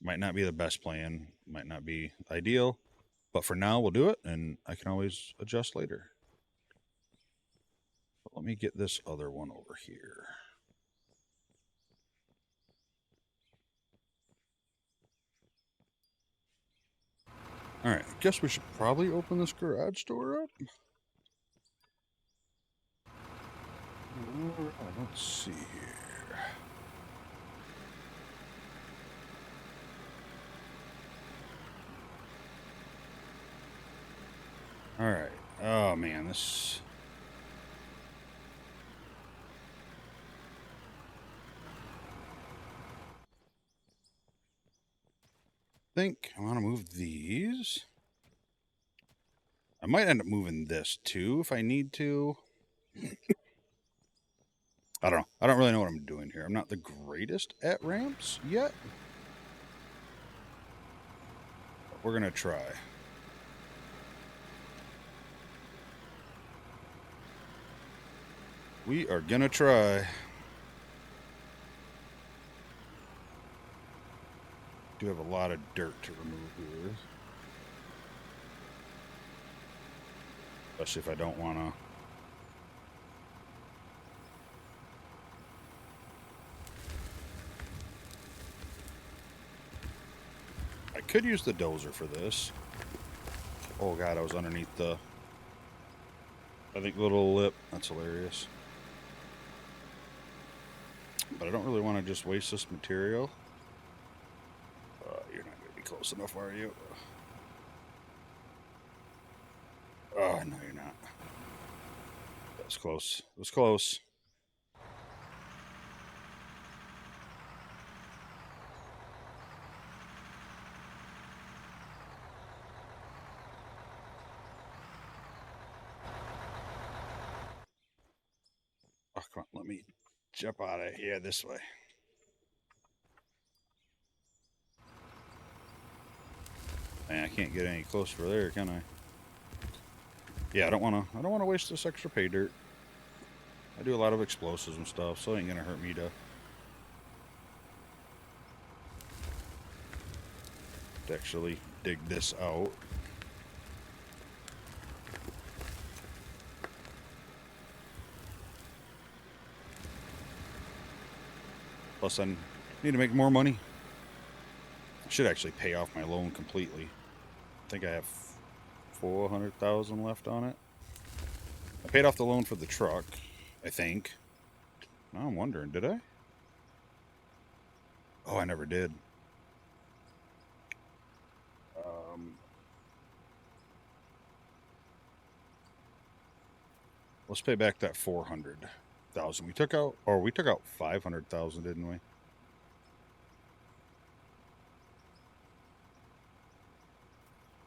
Might not be the best plan, might not be ideal, but for now we'll do it, and I can always adjust later. But let me get this other one over here. All right, I guess we should probably open this garage door up. Let's see here. All right. Oh man, this. I think I want to move these. I might end up moving this too if I need to. I don't know. I don't really know what I'm doing here. I'm not the greatest at ramps yet. But we're going to try. We are going to try. Do have a lot of dirt to remove here. Especially if I don't want to. I could use the dozer for this. Oh god, I was underneath the, I think, little lip. That's hilarious. But I don't really want to just waste this material. You're not going to be close enough, are you? Oh, no, you're not. That was close. It was close. Oh, come on. Let me jump out of here this way. Man, I can't get any closer there, can I? Yeah, I don't want to waste this extra pay dirt. I do a lot of explosives and stuff, so it ain't gonna hurt me to actually dig this out. Plus, I need to make more money. I should actually pay off my loan completely. I think I have 400,000 left on it. I paid off the loan for the truck, I think. Now I'm wondering, did I? Oh, I never did. Let's pay back that 400,000 we took out, or we took out 500,000, didn't we?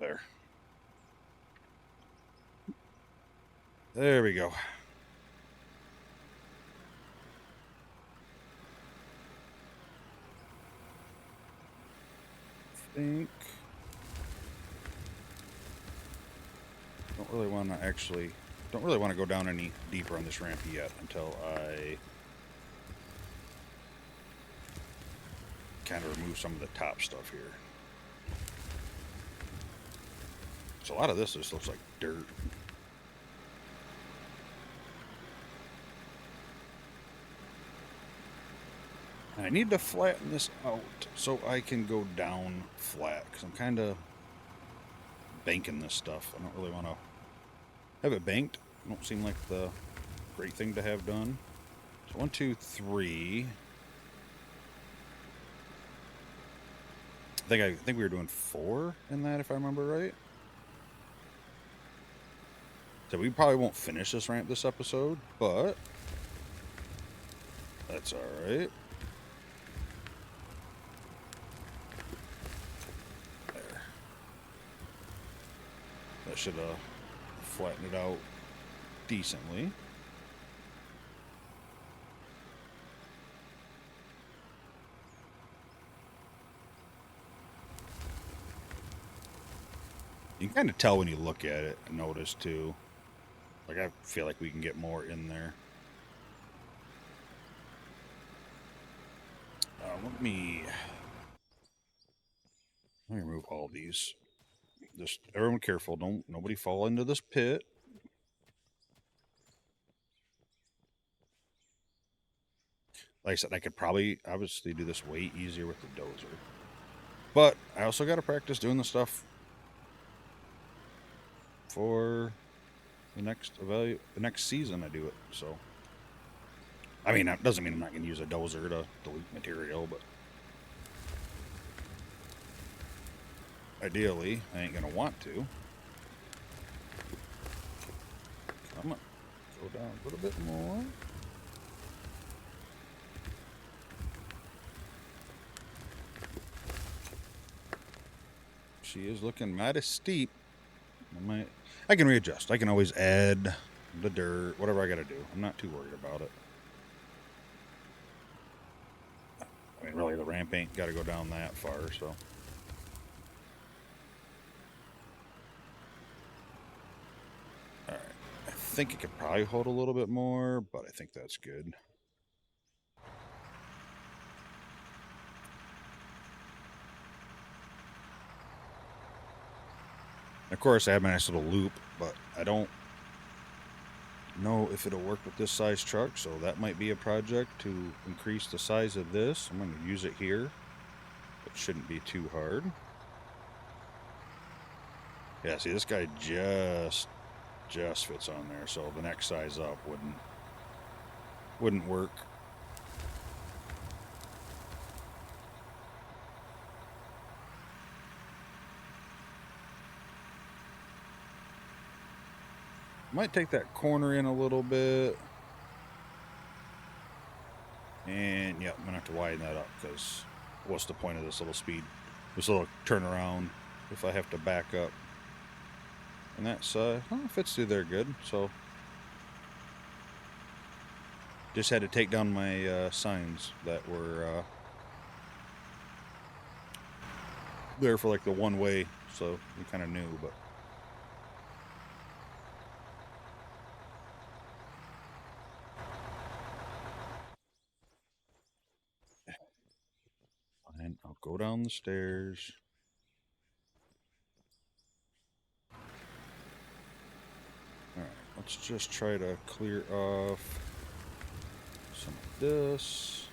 There. There we go. I think. Don't really want to go down any deeper on this ramp yet until I kind of remove some of the top stuff here. So a lot of this just looks like dirt. And I need to flatten this out so I can go down flat, because I'm kind of banking this stuff. I don't really want to have it banked. It don't seem like the great thing to have done. So 1, 2, 3. I think we were doing 4 in that, if I remember right. So we probably won't finish this ramp this episode, but that's all right. There. That should flatten it out decently. You can kind of tell when you look at it and notice too. Like, I feel like we can get more in there. Let me Let me remove all these. Just everyone careful. Don't nobody fall into this pit. Like I said, I could probably obviously do this way easier with the dozer. But I also got to practice doing the stuff for the next season I do it. So, I mean, that doesn't mean I'm not going to use a dozer to delete material, but ideally, I ain't going to want to. I'm going to go down a little bit more. She is looking mighty steep. I can readjust. I can always add the dirt, whatever I got to do. I'm not too worried about it. I mean, really, the ramp ain't got to go down that far, so. Alright. I think it could probably hold a little bit more, but I think that's good. Of course, I have my nice little loop, but I don't know if it'll work with this size truck, so that might be a project to increase the size of this. I'm going to use it here. It shouldn't be too hard. Yeah, see, this guy just fits on there, so the next size up wouldn't work. Might take that corner in a little bit. And yeah, I'm gonna have to widen that up because what's the point of this little turnaround if I have to back up? And that's fits through there good. So just had to take down my signs that were there for like the one way, so we kind of knew, but. Fine, I'll go down the stairs. Alright, let's just try to clear off some of this.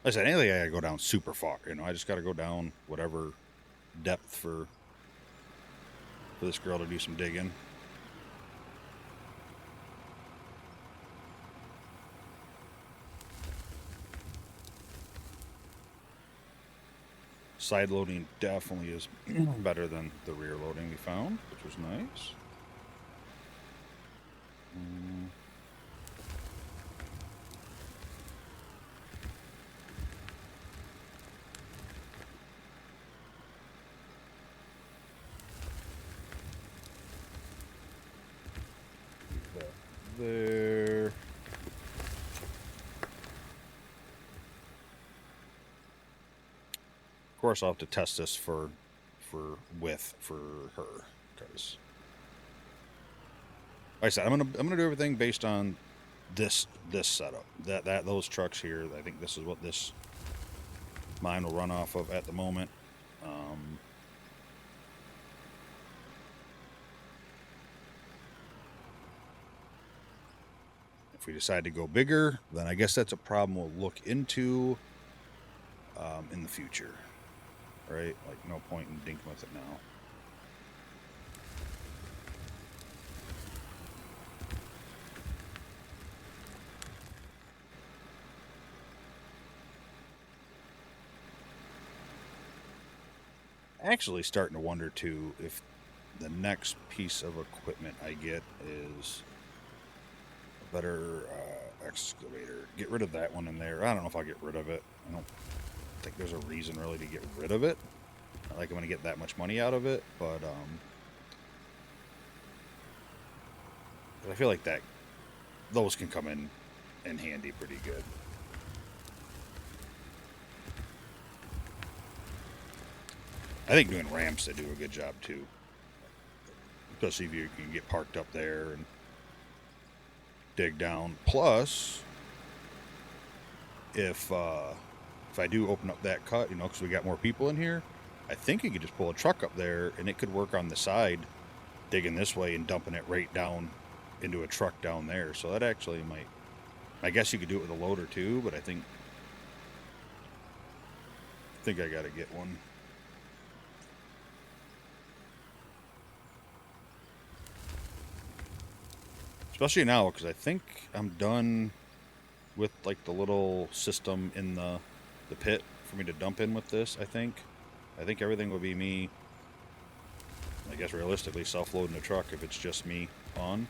Like I said, anything I gotta go down super far, I just gotta go down whatever depth for this girl to do some digging. Side loading definitely is better than the rear loading we found, which was nice. That there. Of course, I'll have to test this for width for her, because like I said, I'm gonna do everything based on this setup. Those trucks here. I think this is what this mine will run off of at the moment. If we decide to go bigger, then I guess that's a problem we'll look into in the future. Right? Like, no point in dinking with it now. Actually starting to wonder too if the next piece of equipment I get is a better excavator. Get rid of that one in there. I don't know if I'll get rid of it. I don't think there's a reason really to get rid of it. Not like I'm gonna get that much money out of it, but I feel like those can come in handy pretty good. I think doing ramps, they do a good job too. Especially if you can get parked up there and dig down. Plus, if if I do open up that cut, you know, because we got more people in here, I think you could just pull a truck up there and it could work on the side, digging this way and dumping it right down into a truck down there. So that actually might, I guess you could do it with a loader too, but I think I gotta get one. Especially now, because I think I'm done with like the little system in the pit for me to dump in with this. I think everything will be me, I guess realistically, self-loading the truck if it's just me on.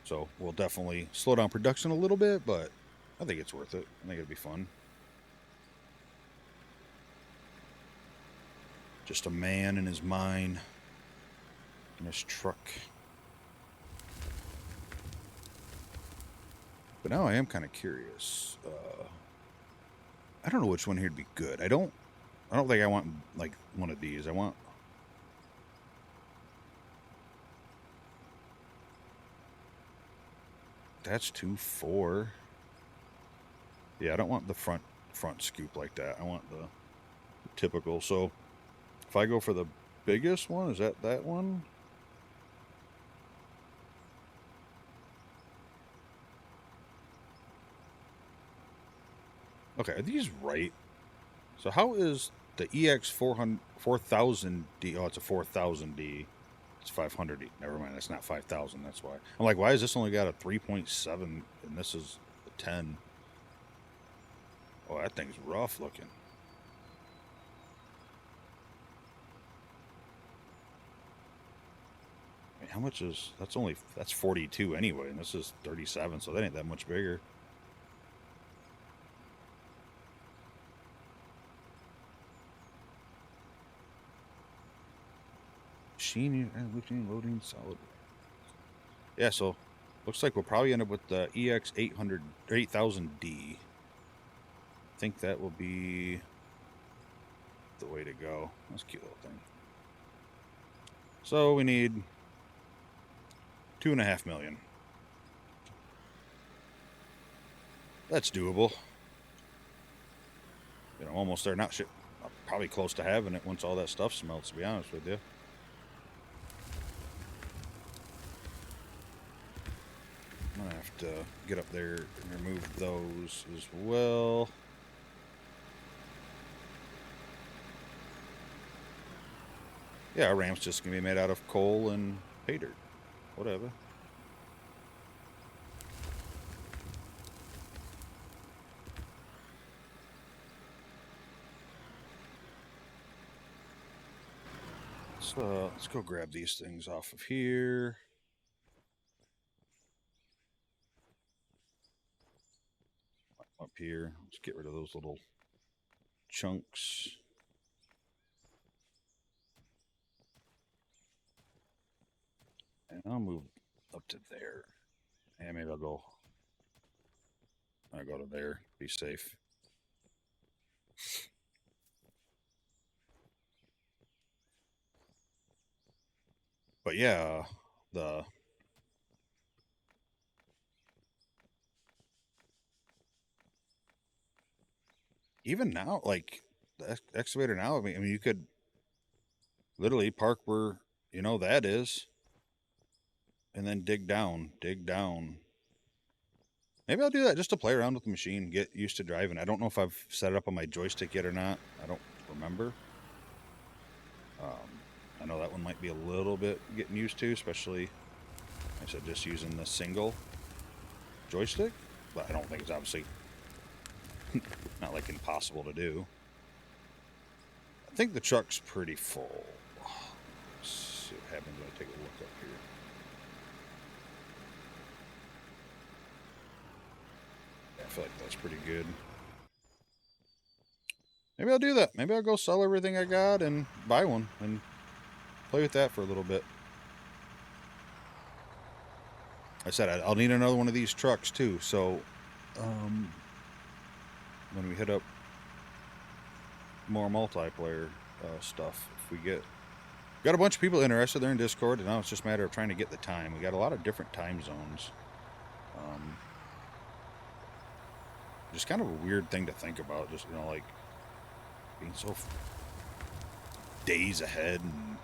So we'll definitely slow down production a little bit, but I think it's worth it. I think it'll be fun. Just a man in his mine in his truck. But now I am kind of curious. I don't know which one here would be good. I don't think I want like one of these. I want. That's 2.4. Yeah, I don't want the front scoop like that. I want the typical. So if I go for the biggest one, is that one? Okay, are these right? So how is the EX 4000D? Oh, it's a 4000D. It's 500D. Never mind, that's not 5000. That's why. I'm like, why is this only got a 3.7 and this is a 10? Oh, that thing's rough looking. I mean, how much is that's 42 anyway, and this is 37, so that ain't that much bigger. Machine lifting, loading, solid. Yeah, so looks like we'll probably end up with the EX 800 8000D. I think that will be the way to go. That's a cute little thing. So we need 2.5 million. That's doable. You know, almost there. Not shit. Probably close to having it once all that stuff smelts, to be honest with you. I'm gonna have to get up there and remove those as well. Yeah, our ramp's just gonna be made out of coal and pay dirt. Whatever. So let's go grab these things off of here. Up here, let's get rid of those little chunks. And I'll move up to there. And maybe I'll go to there, be safe. But yeah, even now, like the excavator now, I mean, you could literally park where you know that is, and then dig down. Maybe I'll do that just to play around with the machine, get used to driving. I don't know if I've set it up on my joystick yet or not. I don't remember. I know that one might be a little bit getting used to, especially, like I said, just using the single joystick. But I don't think it's obviously not like impossible to do. I think the truck's pretty full. Let's see what happens when I take a look up here. I feel like that's pretty good. Maybe I'll do that. Maybe I'll go sell everything I got and buy one and play with that for a little bit. I said I'll need another one of these trucks too. So when we hit up more multiplayer stuff, if we get Got a bunch of people interested there in Discord, and now it's just a matter of trying to get the time. We got a lot of different time zones. Just kind of a weird thing to think about. Just, like being so days ahead, and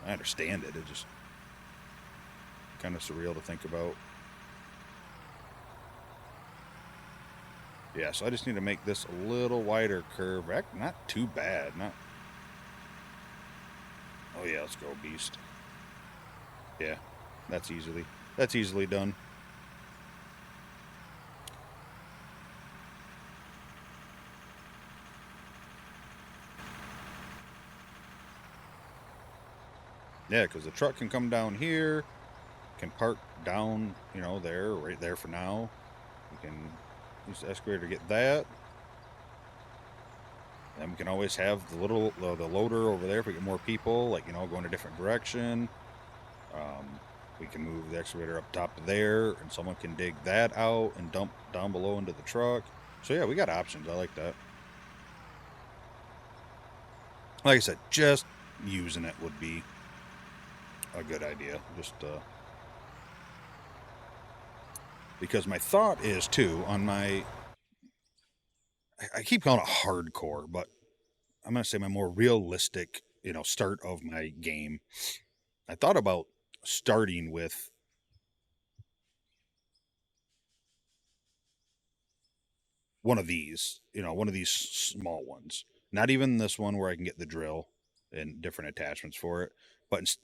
I understand it. It just kind of surreal to think about. Yeah, so I just need to make this a little wider curve. Not too bad. Oh yeah, let's go, beast. Yeah, that's easily done. Yeah, because the truck can come down here, can park down, there, right there for now. We can use the excavator to get that. Then we can always have the loader over there if we get more people, going a different direction. We can move the excavator up top of there, and someone can dig that out and dump down below into the truck. So yeah, we got options. I like that. Like I said, just using it would be a good idea. Just because my thought is too on my, I keep calling it hardcore, but I'm gonna say my more realistic, start of my game. I thought about starting with one of these, one of these small ones. Not even this one where I can get the drill and different attachments for it, but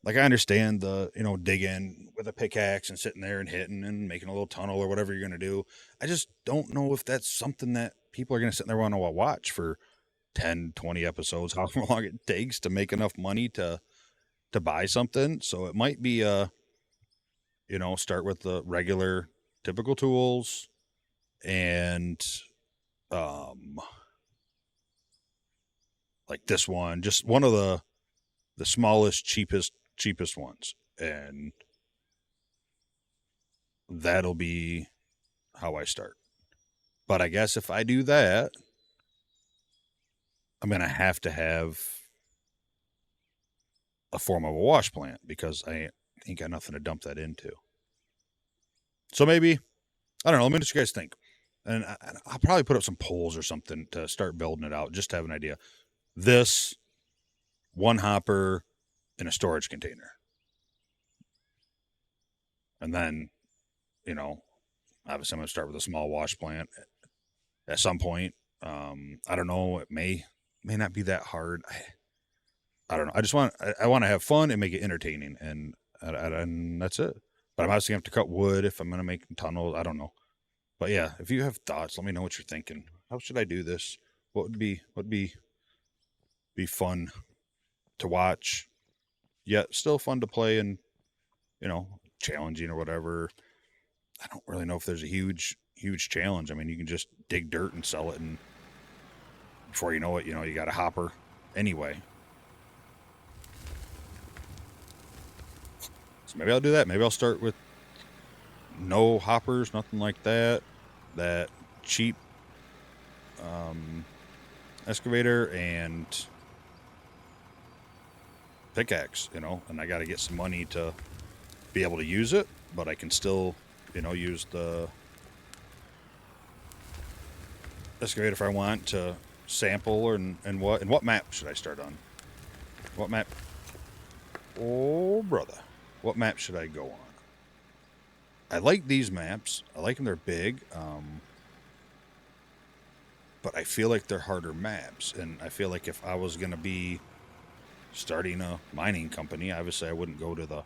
like I understand the, digging with a pickaxe and sitting there and hitting and making a little tunnel or whatever you're going to do. I just don't know if that's something that people are going to sit there and want to watch for 10, 20 episodes, however long it takes to make enough money to buy something. So it might be, start with the regular typical tools and, like this one, just one of the smallest, cheapest ones. And that'll be how I start. But I guess if I do that, I'm going to have a form of a wash plant because I ain't got nothing to dump that into. So maybe, I don't know, let me know what you guys think. And I'll probably put up some polls or something to start building it out, just to have an idea. This, one hopper in a storage container. And then, obviously I'm going to start with a small wash plant at some point. I don't know. It may not be that hard. I don't know. I want to have fun and make it entertaining, and that's it. But I'm obviously going to have to cut wood if I'm going to make tunnels. I don't know. But yeah, if you have thoughts, let me know what you're thinking. How should I do this? What would be fun to watch, yet still fun to play and, challenging or whatever. I don't really know if there's a huge challenge. I mean, you can just dig dirt and sell it, and before you know it, you got a hopper anyway. So maybe I'll do that. Maybe I'll start with no hoppers, nothing like that. That cheap excavator and pickaxe, and I got to get some money to be able to use it, but I can still, use the excavator if I want to sample and what map should I start on? What map? Oh, brother. What map should I go on? I like these maps. I like them. They're big. But I feel like they're harder maps. And I feel like if I was going to be starting a mining company, obviously I wouldn't go to the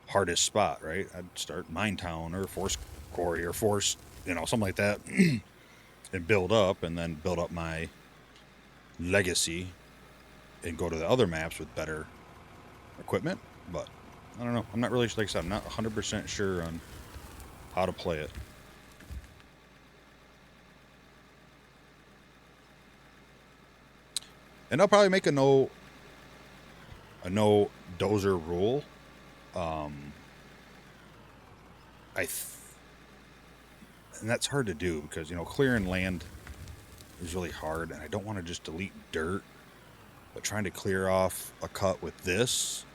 hardest spot, right? I'd start Minetown or Force Quarry or Force, something like that, and build up, and then build up my legacy and go to the other maps with better equipment. But I don't know. I'm not really, like I said, I'm not 100% sure on how to play it. And I'll probably make a no dozer rule. And that's hard to do because, clearing land is really hard, and I don't want to just delete dirt But trying to clear off a cut with this,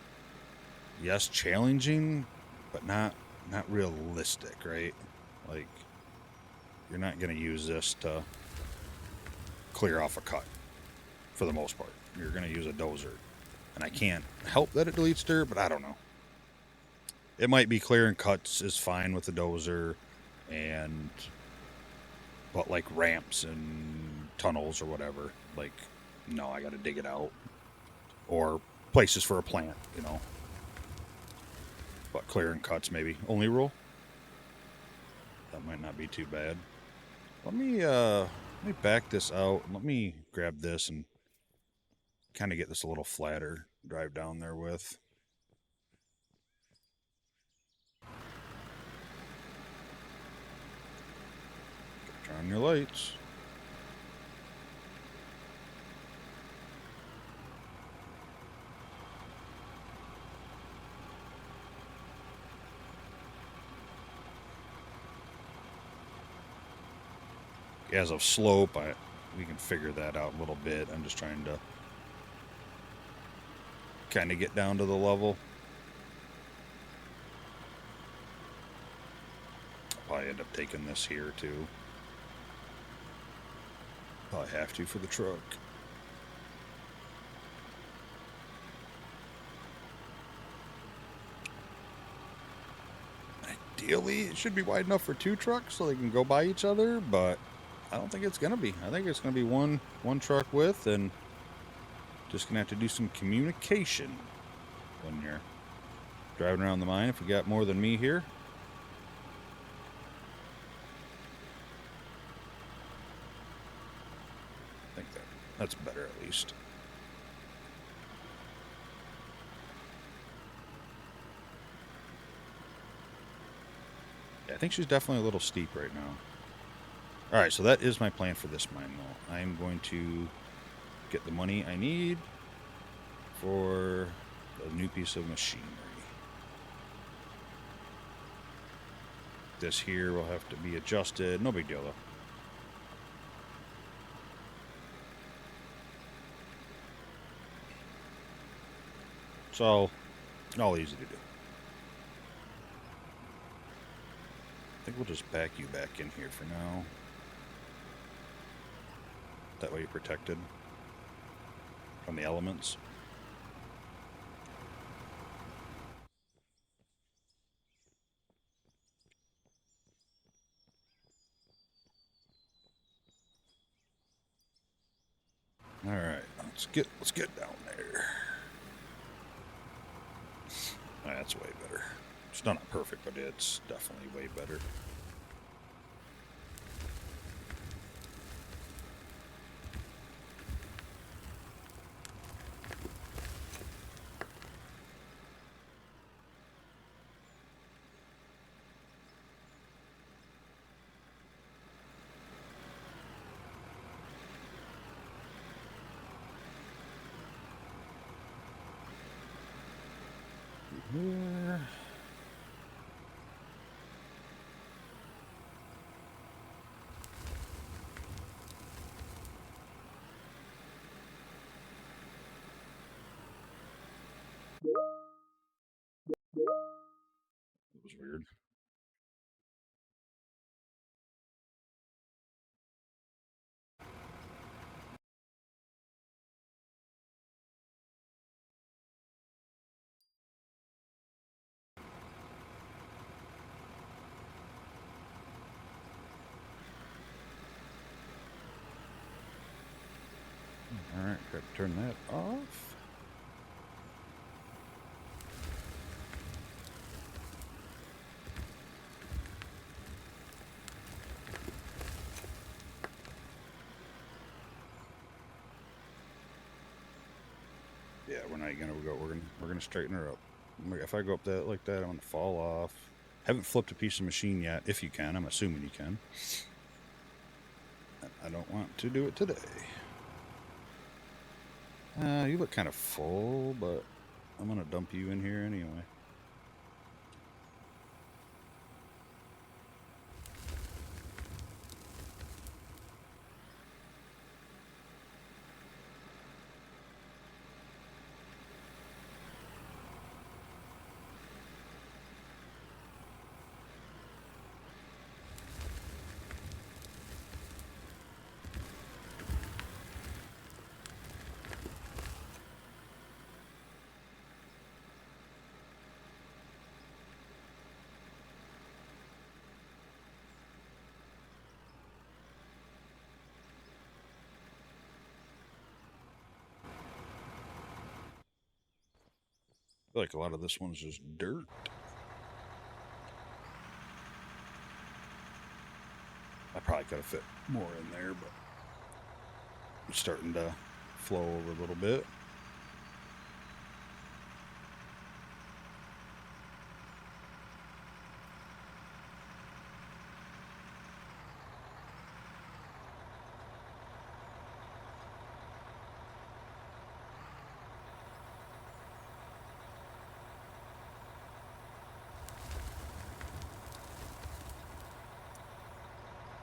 yes, challenging, but not realistic, right? Like, you're not going to use this to clear off a cut for the most part. You're going to use a dozer. And I can't help that it deletes dirt, but I don't know. It might be clearing cuts is fine with the dozer, but like ramps and tunnels or whatever, like, no, I got to dig it out. Or places for a plant, you know. But clearing cuts maybe. Only rule? That might not be too bad. Let me back this out. Let me grab this and kind of get this a little flatter. Drive down there with. Turn on your lights. As of slope, we can figure that out a little bit. I'm just trying to kind of get down to the level. I'll probably end up taking this here too. Probably have to for the truck. Ideally, it should be wide enough for two trucks so they can go by each other, but I don't think it's gonna be. I think it's gonna be one truck width, and just gonna have to do some communication when you're driving around the mine. If we got more than me here, I think that's better at least. Yeah, I think she's definitely a little steep right now. Alright, so that is my plan for this mine, though. I'm going to get the money I need for a new piece of machinery. This here will have to be adjusted. No big deal, though. So, all easy to do. I think we'll just back you back in here for now. That way you're protected from the elements. All right, let's get down there. That's way better. It's not perfect, but it's definitely way better. Here. That was weird. All right, got to turn that off. Yeah, we're not gonna go. We're gonna straighten her up. If I go up that like that, I'm gonna fall off. Haven't flipped a piece of machine yet. If you can, I'm assuming you can. I don't want to do it today. You look kind of full, but I'm gonna dump you in here anyway. feel like a lot of this one's just dirt. I probably could have fit more in there, but it's starting to flow over a little bit.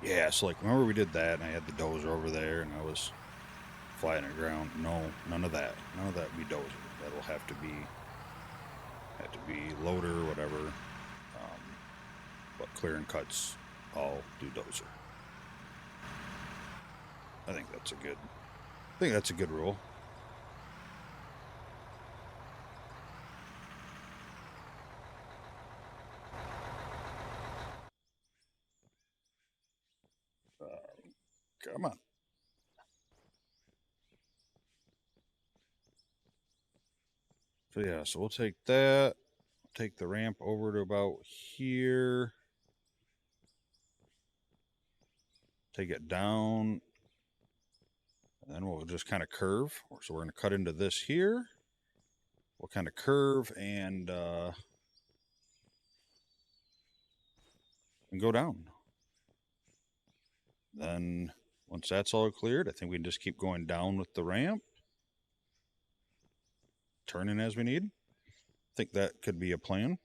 Yeah, so like remember we did that and I had the dozer over there and I was flying the ground. No, none of that. None of that be dozer. That'll have to be loader, whatever. But clearing cuts, I'll do dozer. I think that's a good rule. Come on. So yeah, so we'll take that, take the ramp over to about here, take it down, and then we'll just kind of curve. So we're going to cut into this here. We'll kind of curve and go down. Then once that's all cleared, I think we can just keep going down with the ramp, turning as we need. I think that could be a plan.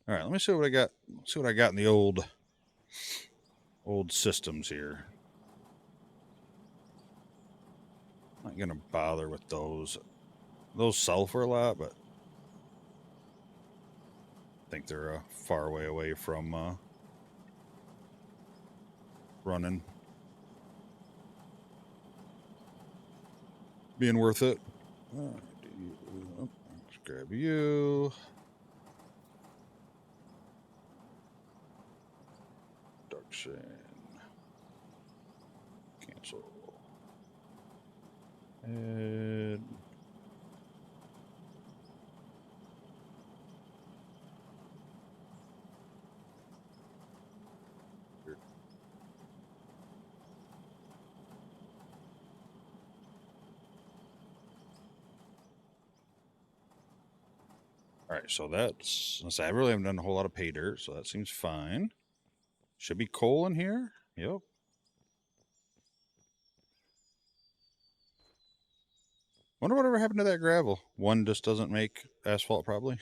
All right, let me see what I got. See what I got in the old systems here. I'm not gonna bother with those. Those sell for a lot, but I think they're a far way away from running, being worth it. Let's grab you. Production. Cancel. And all right, so that's, I really haven't done a whole lot of pay dirt, so that seems fine. Should be coal in here. Yep. Wonder whatever happened to that gravel. One just doesn't make asphalt, probably.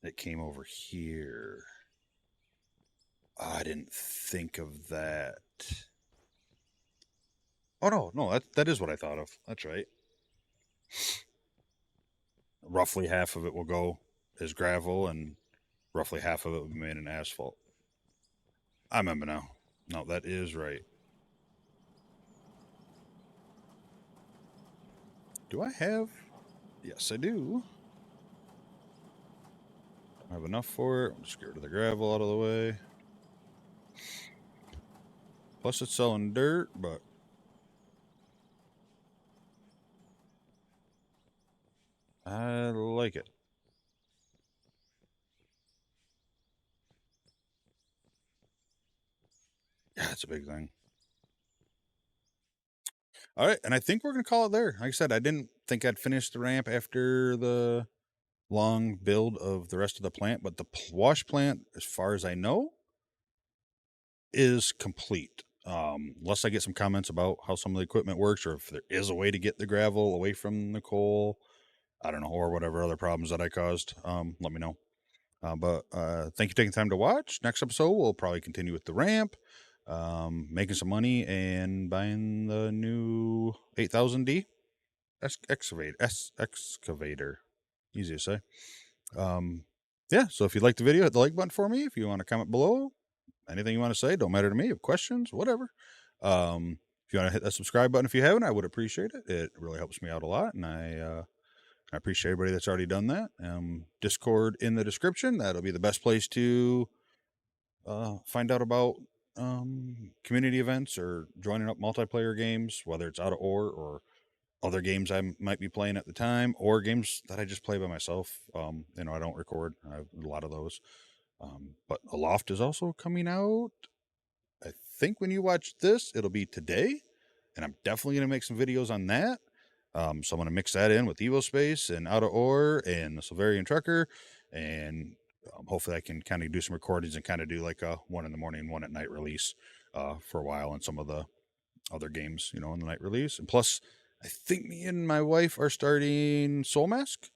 It came over here. Oh, I didn't think of that. Oh no, that is what I thought of. That's right. Roughly half of it will go as gravel, and roughly half of it will be made in asphalt. I remember now. No, that is right. Do I have? Yes, I do. Don't have enough for it. I'll just get rid of the gravel out of the way. Plus, it's selling dirt, but I like it. Yeah, it's a big thing. All right, and I think we're going to call it there. Like I said, I didn't think I'd finish the ramp after the long build of the rest of the plant, but the wash plant, as far as I know, is complete. Unless I get some comments about how some of the equipment works, or if there is a way to get the gravel away from the coal, I don't know, or whatever other problems that I caused, let me know. But thank you for taking time to watch. Next episode, we'll probably continue with the ramp, making some money, and buying the new 8000D excavator. Easy to say. Yeah, so if you like the video, hit the like button for me. If you want to comment below, anything you want to say, don't matter to me. If questions, whatever. If you want to hit that subscribe button if you haven't, I would appreciate it. It really helps me out a lot, and I appreciate everybody that's already done that. Discord in the description. That'll be the best place to find out about community events or joining up multiplayer games, whether it's out of or other games I might be playing at the time, or games that I just play by myself. I don't record. I have a lot of those. But Aloft is also coming out. I think when you watch this, it'll be today, and I'm definitely gonna make some videos on that. So I'm gonna mix that in with Evo Space and Out of Ore and the Silverian Trucker, and hopefully I can kind of do some recordings and kind of do like a 1 in the morning, 1 at night release for a while on some of the other games, in the night release. And plus, I think me and my wife are starting Soul Mask.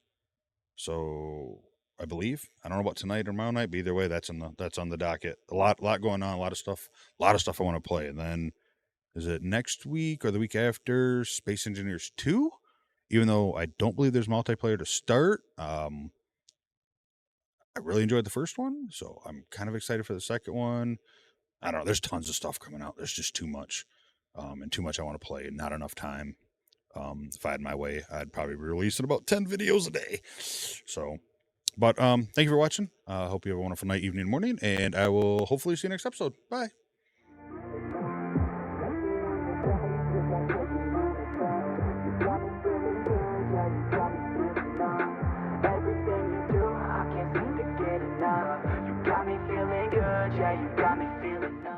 So I believe I don't know about tonight or tomorrow night, but either way, that's on the docket. A lot going on, a lot of stuff I want to play. And then is it next week or the week after Space Engineers 2? Even though I don't believe there's multiplayer to start. I really enjoyed the first one, so I'm kind of excited for the second one. I don't know. There's tons of stuff coming out. There's just too much, and too much I want to play, and not enough time. If I had my way, I'd probably be releasing about 10 videos a day. So, but thank you for watching. Hope you have a wonderful night, evening, morning, and I will hopefully see you next episode. Bye. Everything you do, I can't seem to get enough. You got me feeling good, yeah, you got me feeling up.